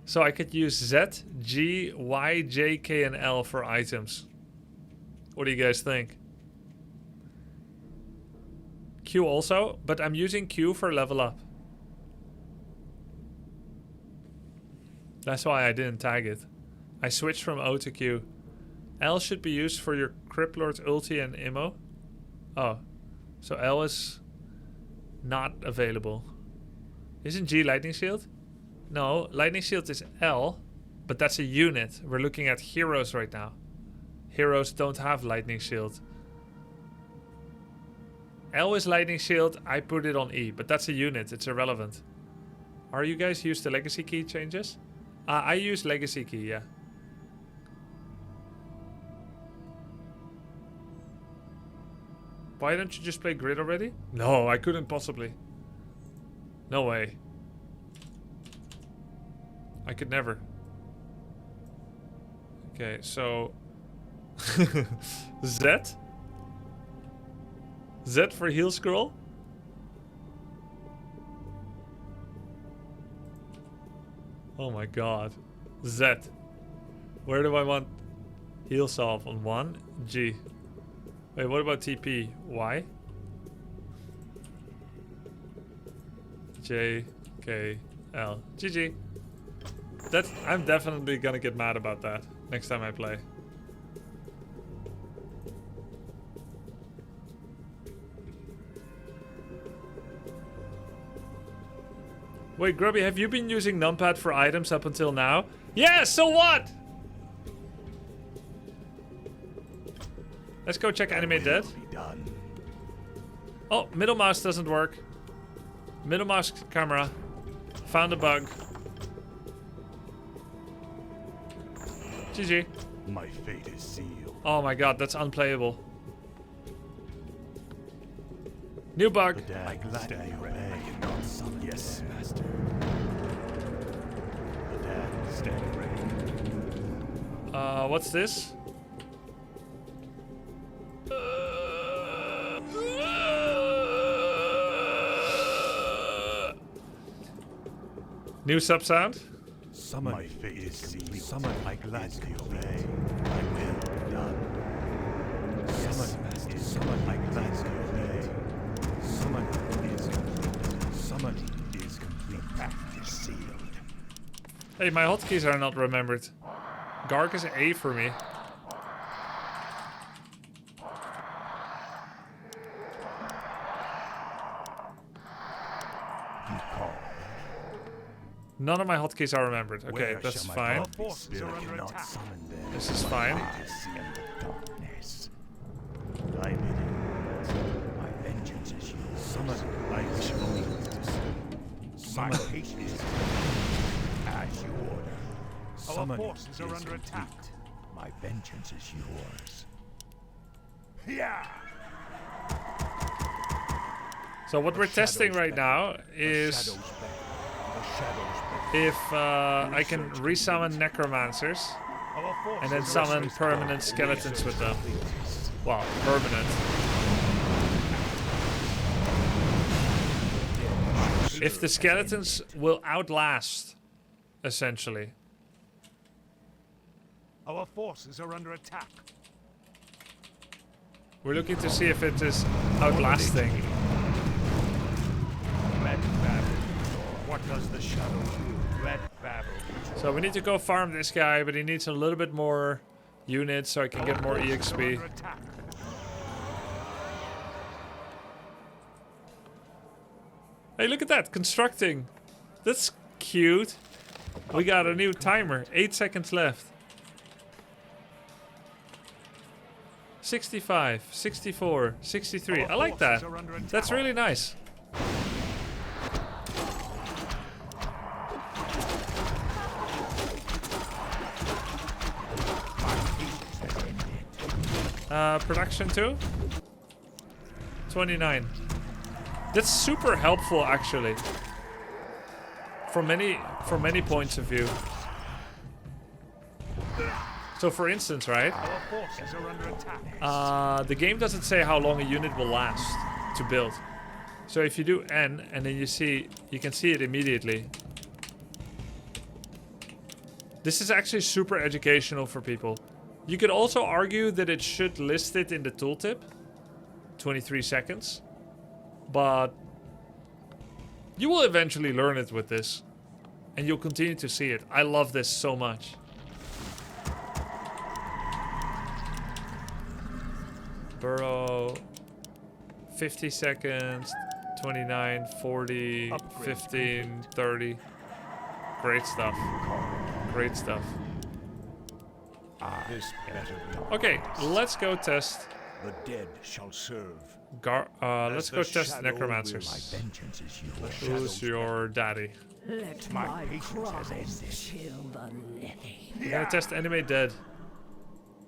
So I could use Z, G, Y, J, K, and L for items. What do you guys think? Q also, but I'm using Q for level up. That's why I didn't tag it. I switched from O to Q. L should be used for your Criplord ulti and immo. Oh. So L is not available. Isn't G Lightning Shield? No, Lightning Shield is L, but that's a unit. We're looking at heroes right now. Heroes don't have Lightning Shield. L is Lightning Shield, I put it on E, but that's a unit, it's irrelevant. Are you guys used the legacy key changes? I use legacy key, yeah. Why don't you just play grid already? No, I couldn't possibly. No way. I could never. Okay, so... Z? Z for heal scroll? Oh my god. Z. Where do I want heal solve? On 1? G. Wait, what about TP? Y? J, K, L. GG. I'm definitely gonna get mad about that next time I play. Wait, Grubby, have you been using numpad for items up until now? Yeah, so what? Let's go check animate dead. Oh, middle mouse doesn't work. Middle mouse camera. Found a bug. GG. My fate is sealed. Oh my god, that's unplayable. New bug. I gladly obey. Yes, master. The dad stand ready. What's this? New sub sound? Summon my fate is sealed. Summon I gladly obey. My will done. Summon I gladly obey. Summon is complete. Summon is complete. Pact is sealed. Hey, my hotkeys are not remembered. Garg is A for me. None of my hotkeys are remembered. Okay, that's fine. This is fine. My vengeance is yours. Summon I wish only to see. My haste is as you order. Summon forces are under attack. My vengeance is yours. Yeah. So what we're testing right now is if I can resummon necromancers and then summon permanent skeletons with them. Well, permanent. If the skeletons will outlast, essentially. Our forces are under attack. We're looking to see if it is outlasting. Red Babel. What does the shadow do? Red Babel. So we need to go farm this guy, but he needs a little bit more units so I can get more EXP. Hey, look at that, constructing. That's cute. We got a new timer, 8 seconds left. 65, 64, 63. I like that. That's really nice. Production 2? 29. That's super helpful, actually. From many points of view. So for instance, right? The game doesn't say how long a unit will last to build. So if you do N and then you can see it immediately. This is actually super educational for people. You could also argue that it should list it in the tooltip. 23 seconds. But you will eventually learn it with this. And you'll continue to see it. I love this so much. Burrow. 50 seconds. 29, 40, 15, 30. Great stuff. Great stuff. This better be. Okay, let's go test. The dead shall serve. Let's go test necromancers. My vengeance is yours. Who's your daddy? Let My my patience has cries ended. chill the living. I'm gonna test enemy dead.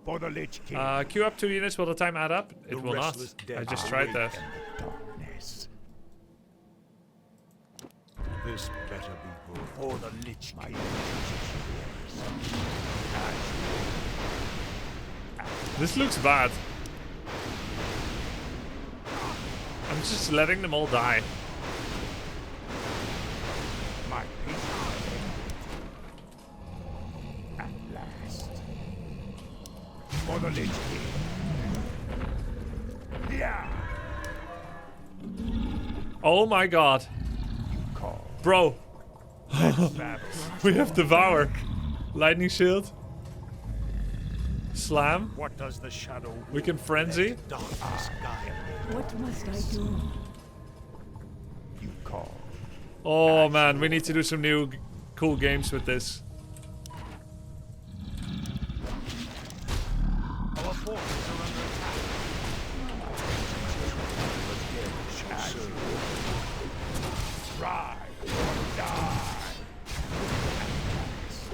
For the Lich King. Queue up 2 units. Will the time add up? It The will not. restless dead I just tried awake that. in the darkness. This better be good. For the Lich King. My vengeance is yours. This looks bad. I'm just letting them all die. My patience at last. For the Lich King. Yeah. Oh my god. Call. Bro, Babel. we have Devour. Lightning Shield. Slam. What does the shadow We can Frenzy. Darkness guide me. What must I do? You call. Oh man, we need to do some new cool games with this. Our forces are under attack. Rise or die.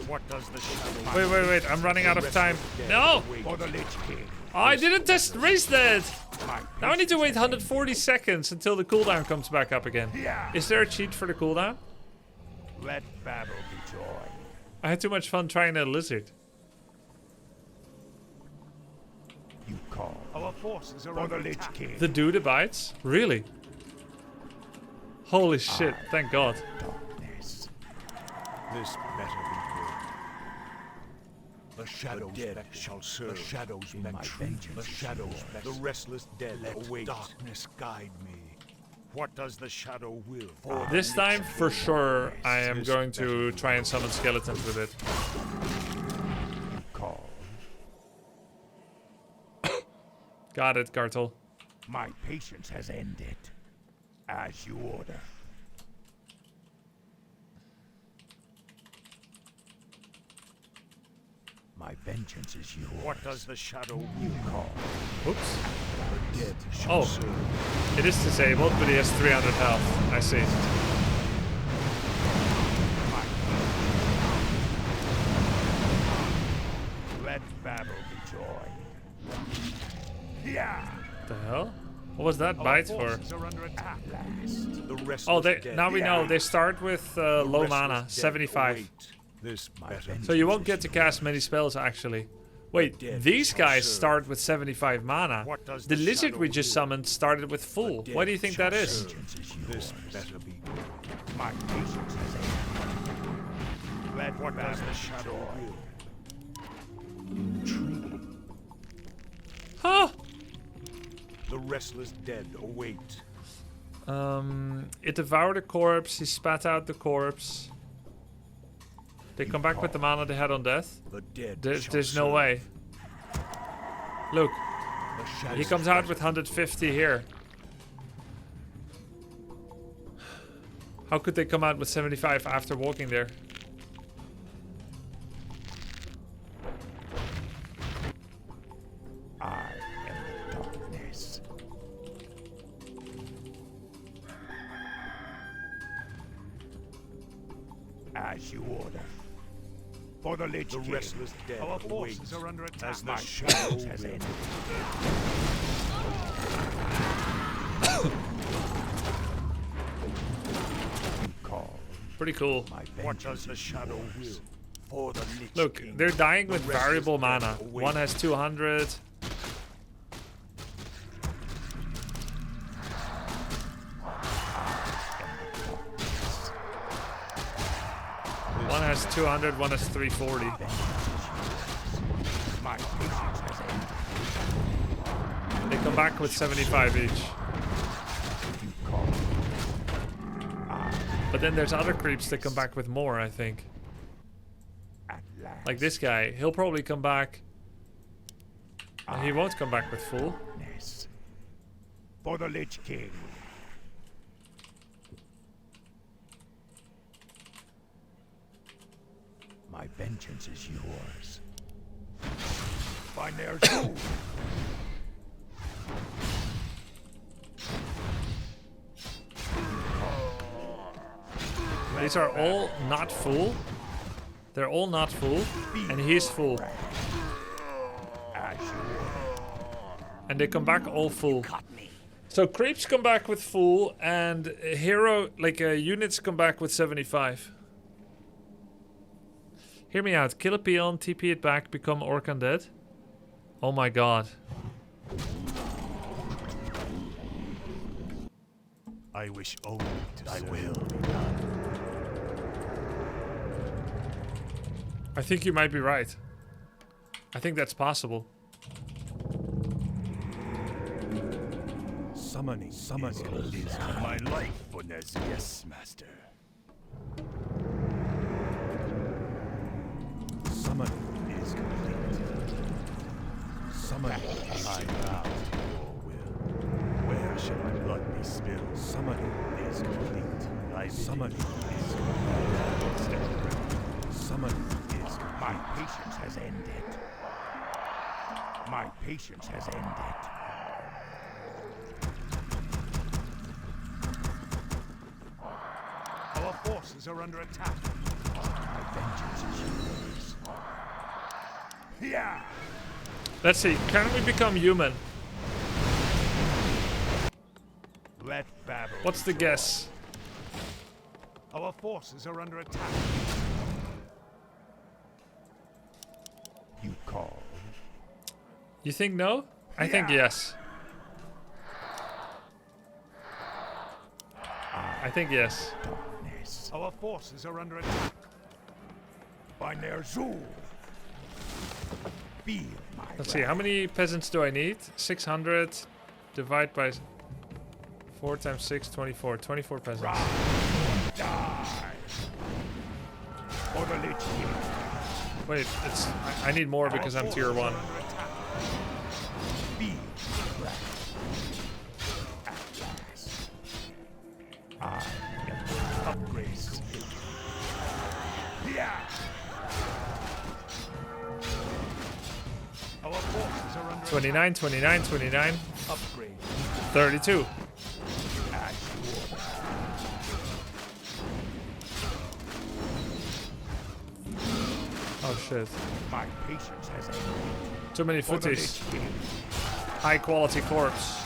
What does the shadow Wait, I'm running out of time. No! For the Lich King. I didn't test race that! My Now I need to wait 140 seconds until the cooldown comes back up again. Yeah. Is there a cheat for the cooldown? Let battle be joy. I had too much fun trying a lizard. You call. Our forces are For the under Lich attack. King. The dude bites? Really? Holy shit, thank god. Darkness. This better be good. The shadows dead shall serve. The shadows in my vengeance. The shadows, the restless dead await. Darkness guide me. What does the shadow will? For This time, for sure, I am going to try and summon skeletons with it. you call. Got it, Gartle. My patience has ended. As you order. My vengeance is yours. What does the shadow you will? call? Oops. The dead shall Oh. serve. It is disabled, but he has 300 health. I see. Let battle be joy. Yeah. The hell? What was that bite Our for? forces are under attack. Last. The restless Oh, dead. now we know. They start with low mana, 75. This better. So you won't get to cast many spells, actually. Wait, these guys start with 75 mana. What does The the lizard shadow we just will? summoned started with full. Why do you think that is? Vengeance is yours. This better be good. My patience has ended. Let What does battle the shadow will? tree. Huh? The restless dead await. It devoured a corpse. He spat out the corpse. They come back with the mana they had on death. The dead. There's no way. Look, he comes out with 150 here. How could they come out with 75 after walking there? I am the darkness. As you order. For the Lich King. Restless dead Our await. forces are under attack. As the shadow has ended. You call Pretty cool. my What does vengeance the is shadow yours. will? For the Lich Look, King. they're dying The with restless variable dead mana. await. One has 200. One has 200, one has 340. My patience has ended. They come back with 75 each. You call But then there's other creeps that come back with more, I think. at last. Like this guy. He'll probably come back. He won't come back with full. Darkness. For the Lich King. My vengeance is yours. By Ner'zhul. These are all not full. They're all not full. And he's full. And they come back all full. So creeps come back with full, and hero, like units come back with 75. Hear me out. Kill a peon, TP it back, become Orc Undead. Oh my god. I wish only to thy will be done. I think you might be right. I think that's possible. Summoning is My life for Nez, yes, master. Summoning is complete. Summoning I bow to your will. Where shall my blood be spilled? Summoning is complete. Thy Summoning is complete. Summoning is complete. My patience has ended. My patience has ended. Our forces are under attack. My vengeance is yours. Yeah. Let's see. Can we become human? Let Babel. What's the guess? Our forces are under attack. You call. You think no? I think yes. I think yes. Darkness. Our forces are under attack. By Ner'zhul. Feel my Let's see. How many peasants do I need? 600. Divide by 4 times 6, 24. 24 peasants. Die. For the Lich King. Wait, it's I need more because I'm tier 1. Feel my wrath. At last. I am upgrades. Yeah. Our forces are under 29, 29, 29. upgrade. 32. As you order. Oh shit. My patience has ended. Too many For the footies. Lich King. High quality corpse.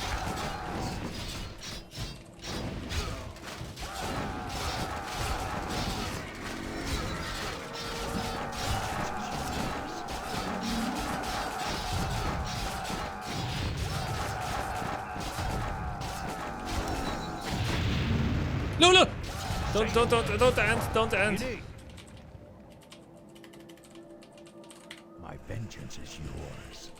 No, no! Don't end, don't end. My vengeance is yours.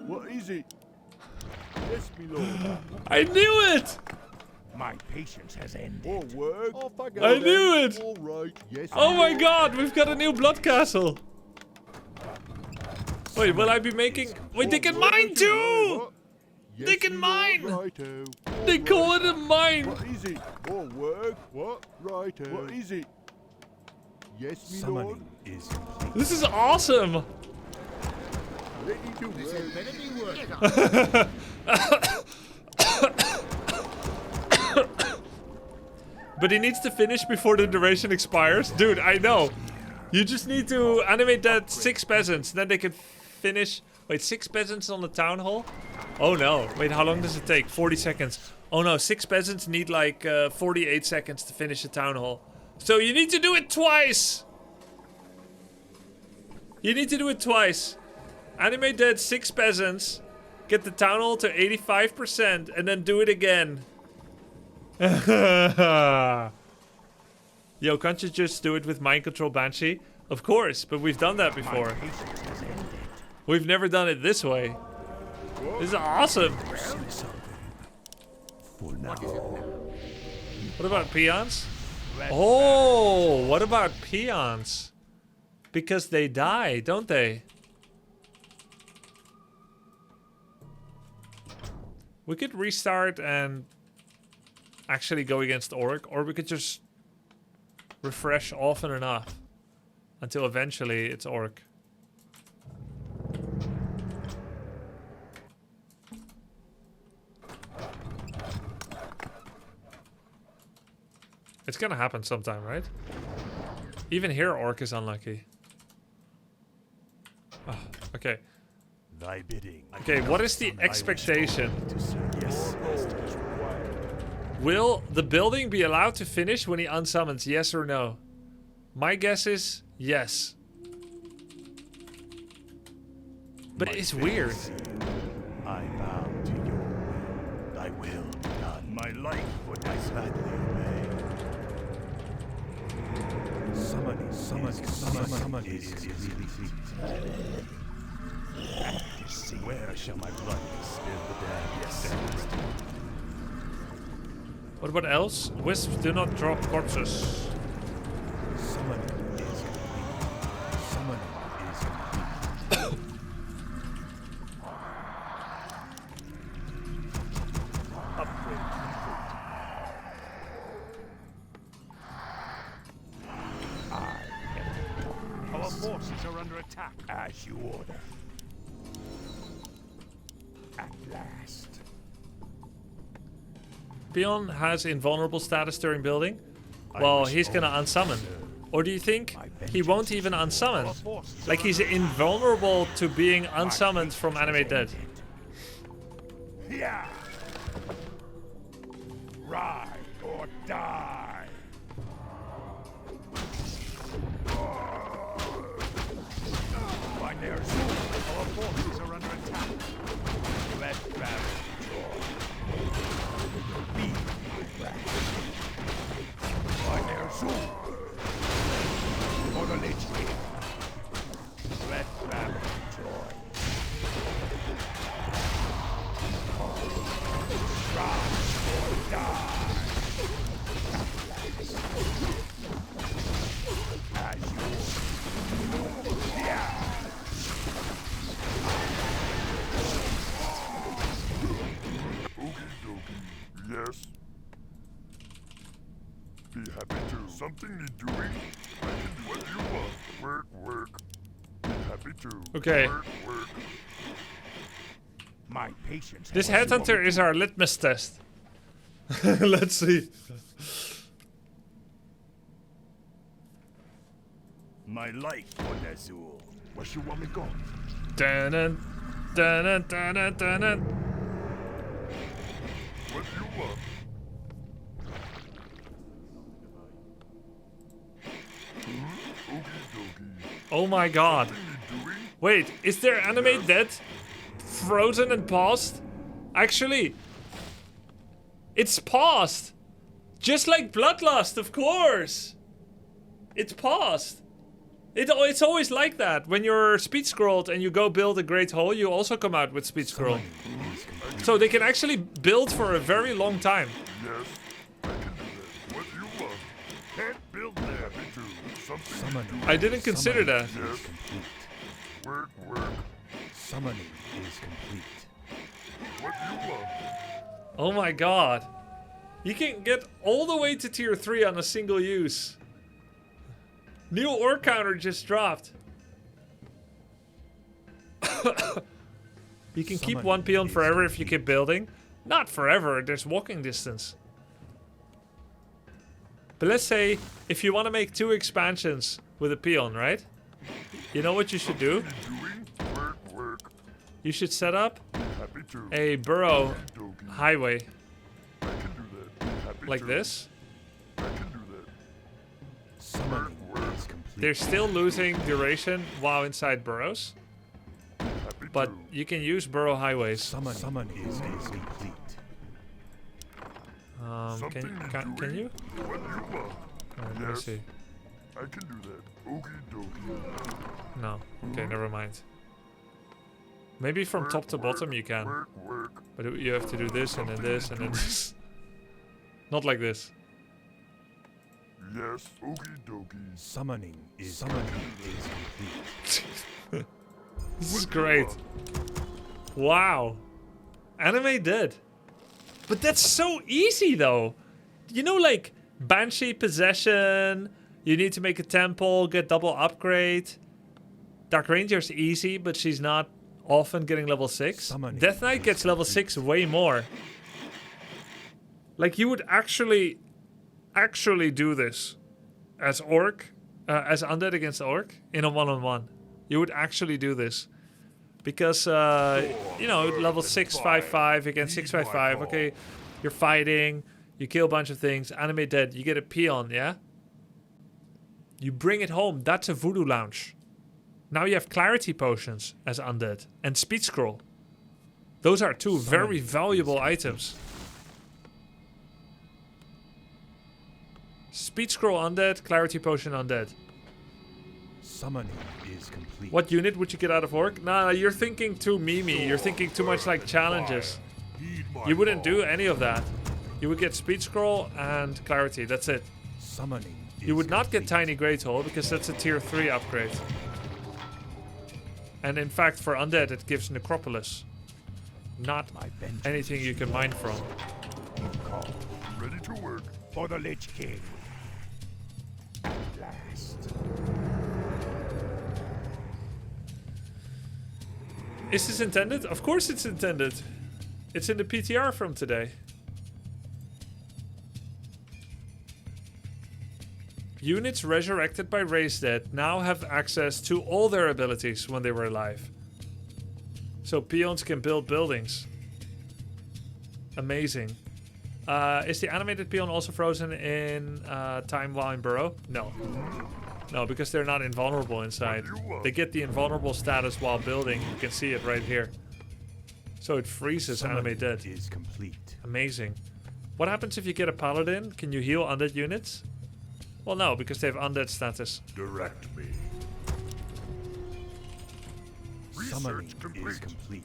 What is it? Yes, me lord. I knew it! My patience has ended. All work. Off I go. I then. knew it. All right. Yes. Oh me my lord. god, we've got a new blood castle! Wait, will I be making... Wait, they can mine too! What? Yes, They can me mine! lord. Righto. All They call right. it a mine! What is it? All work. What? Righto. What is it? Yes, me lord. Summoning is complete. This is awesome! Ready to work. But he needs to finish before the duration expires. Dude, I know. You just need to animate that 6 peasants, then they can finish. Wait, 6 peasants on the town hall? Oh no. Wait, how long does it take? 40 seconds. Oh no, 6 peasants need like 48 seconds to finish the town hall. So you need to do it twice. You need to do it twice. Animate that 6 peasants, get the town hall to 85%, and then do it again. Yo, can't you just do it with Mind Control Banshee? Of course, but we've done that before. My patience has ended. We've never done it this way. This is awesome. For now. What about peons? Oh, what about peons? Because they die, don't they? We could restart and actually go against Orc, or we could just refresh often enough until eventually it's Orc. It's gonna happen sometime, right? Even here, Orc is unlucky. Oh, okay. Thy bidding. Okay, what is the expectation? Yes. Will the building be allowed to finish when he unsummons, yes or no? My guess is yes. But it's weird. I bow to your will. Thy will be done. My life would I gladly obey. Summon is complete. Where shall my blood be spilled the dead? Yes. What else? Wisps do not drop corpses. Summoning is complete. Summoning is complete. Upgrade complete. Our forces are under attack. As you order. At last. Peon has invulnerable status during building. Well, he's gonna unsummon. Or do you think he won't even unsummon? Like he's invulnerable to being unsummoned from Animate Dead. Yeah. Ride or die. Binary Our forces are under attack. Red Baron. Be back. Binary for the Lich King. Red Baron. Ride or die. As you. Yeah. Yes. Be happy to. Something need doing? I can do what you want. Work. Be happy to. Okay. Work. My patience. This headhunter is our litmus test. Let's see. My life for Nazul. Where you want me go? Dun dun dun dun dun dun. What you want? Oh my god. Wait, is there Animate Dead frozen and paused? Actually, it's paused. Just like Bloodlust, of course. It's paused. It's always like that. When you're speed scrolled and you go build a great hole, you also come out with speed scroll. So they can actually build for a very long time. Yes, I can do that. What you want? Can't build there. Happy to. Something to do. I didn't consider that. Yes. Work. Summoning is complete. What you want? Oh my god. You can get all the way to tier 3 on a single use. New Orc counter just dropped. You can keep one peon forever if you keep building. Not forever, there's walking distance. But let's say if you want to make 2 expansions with a peon, right? You know what you should do? Work. You should set up Happy to. a burrow Dokie. highway I can do that. Happy like to. this. I can do that. Summoning is complete. They're still losing duration while inside burrows, Happy but to. you can use burrow highways. Summon is complete. Can you? What you want? Let me Yes. see. I can do that. Okie dokie. No. Okay, never mind. Maybe from top to bottom you can, Work. but you have to do this and then this and then this. Not like this. Yes. Okie dokie. Summoning is complete. This is great. Wow. Anime Dead. But that's so easy, though. You know, like, Banshee Possession, you need to make a temple, get double upgrade. Dark Ranger's easy, but she's not often getting level 6. Summoning Death Knight is gets level 6 way more. Like, you would actually do this as Orc, as Undead against Orc in a one-on-one. You would actually do this. Because, you know, level 655 against 655, okay, you're fighting, you kill a bunch of things, animate dead, you get a peon, yeah? You bring it home, that's a voodoo lounge. Now you have clarity potions as Undead, and speed scroll. Those are two very valuable items. Speed scroll Undead, clarity potion Undead. Summoning is complete. What unit would you get out of Orc? Nah, you're thinking too memey. You're thinking too much like challenges. You wouldn't do any of that. You would get speed scroll and clarity. That's it. Summoning You would not get Tiny Great Hole because that's a tier 3 upgrade. And in fact, for Undead, it gives Necropolis. Not anything you can mine from. Ready to work. For the Lich King. Last. Is this intended? Of course it's intended. It's in the PTR from today. Units resurrected by Raise Dead now have access to all their abilities when they were alive. So peons can build buildings. Amazing. Is the animated peon also frozen in time while in burrow? No. No, because they're not invulnerable inside. They get the invulnerable status while building. You can see it right here. So it freezes animate dead. Is complete. Amazing. What happens if you get a paladin? Can you heal undead units? Well, no, because they have undead status. Direct me. Summoning Research complete. is complete.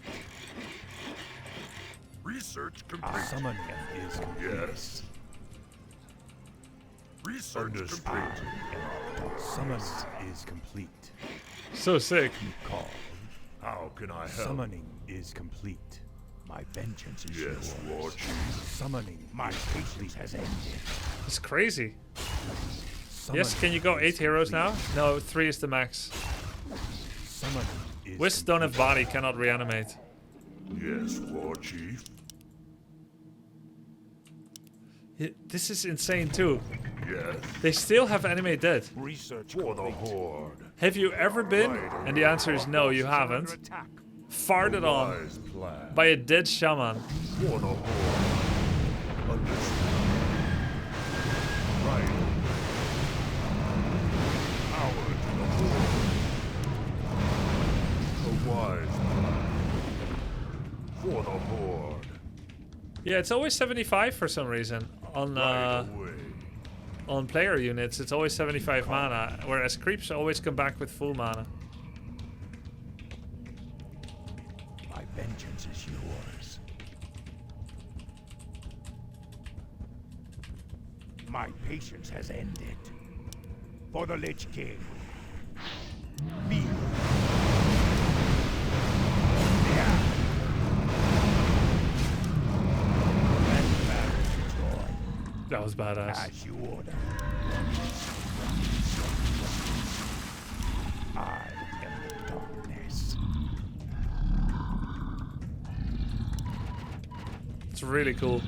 Research complete. Summoning is complete. Yes. Research complete. Summoning is complete. So sick. Call. How can I help? Summoning is complete. My vengeance is Yes, yours. Lord Chief. Summoning. My patience has ended. It's crazy. Summoning Yes, can you go 8 is heroes complete. now? No, 3 is the max. Summoning is Wisps don't have body, cannot reanimate. Yes, Lord Chief. This is insane too. Yes. They still have animate dead. Research for the Horde. Have you ever been? And the answer is no, you haven't. Farted on Wise plan. by a dead shaman. For the Horde. Understood. Right. Power to the Horde. A wise plan. For the Horde. Yeah, it's always 75 for some reason. Right away. On player units, it's always 75 mana, whereas creeps always come back with full mana. My vengeance is yours. My patience has ended. For the Lich King. Me. Yeah. That was badass. As you order. I am the darkness. It's really cool.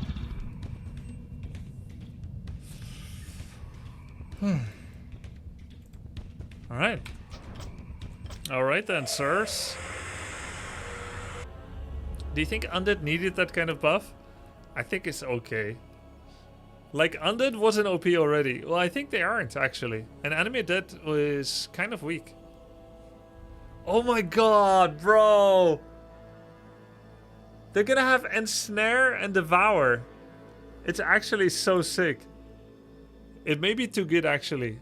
Alright. Alright then, sirs. Do you think Undead needed that kind of buff? I think it's okay. Like, Undead wasn't OP already. Well, I think they aren't, actually. And Animate Dead was kind of weak. Oh my god, bro! They're gonna have Ensnare and Devour. It's actually so sick. It may be too good, actually.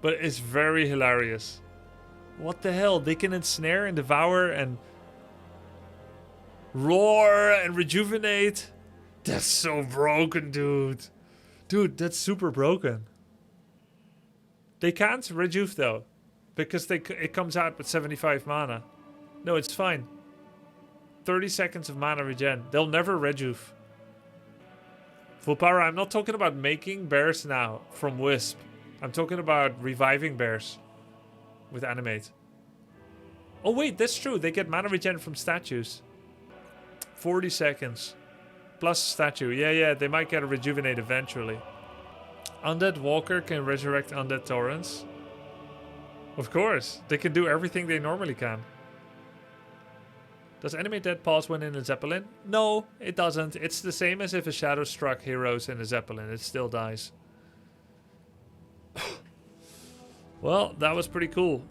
But it's very hilarious. What the hell? They can Ensnare and Devour and... Roar and Rejuvenate. That's so broken, dude. Dude, that's super broken. They can't rejuve though, because it comes out with 75 mana. No, it's fine. 30 seconds of mana regen. They'll never rejuve. Full power. I'm not talking about making bears now from Wisp. I'm talking about reviving bears with animate. Oh wait, that's true. They get mana regen from statues. 40 seconds. Plus statue. Yeah, they might get a rejuvenate eventually. Undead Walker can resurrect Undead Torrents. Of course. They can do everything they normally can. Does animate dead pause when in a Zeppelin? No, it doesn't. It's the same as if a shadow struck heroes in a Zeppelin. It still dies. Well, that was pretty cool.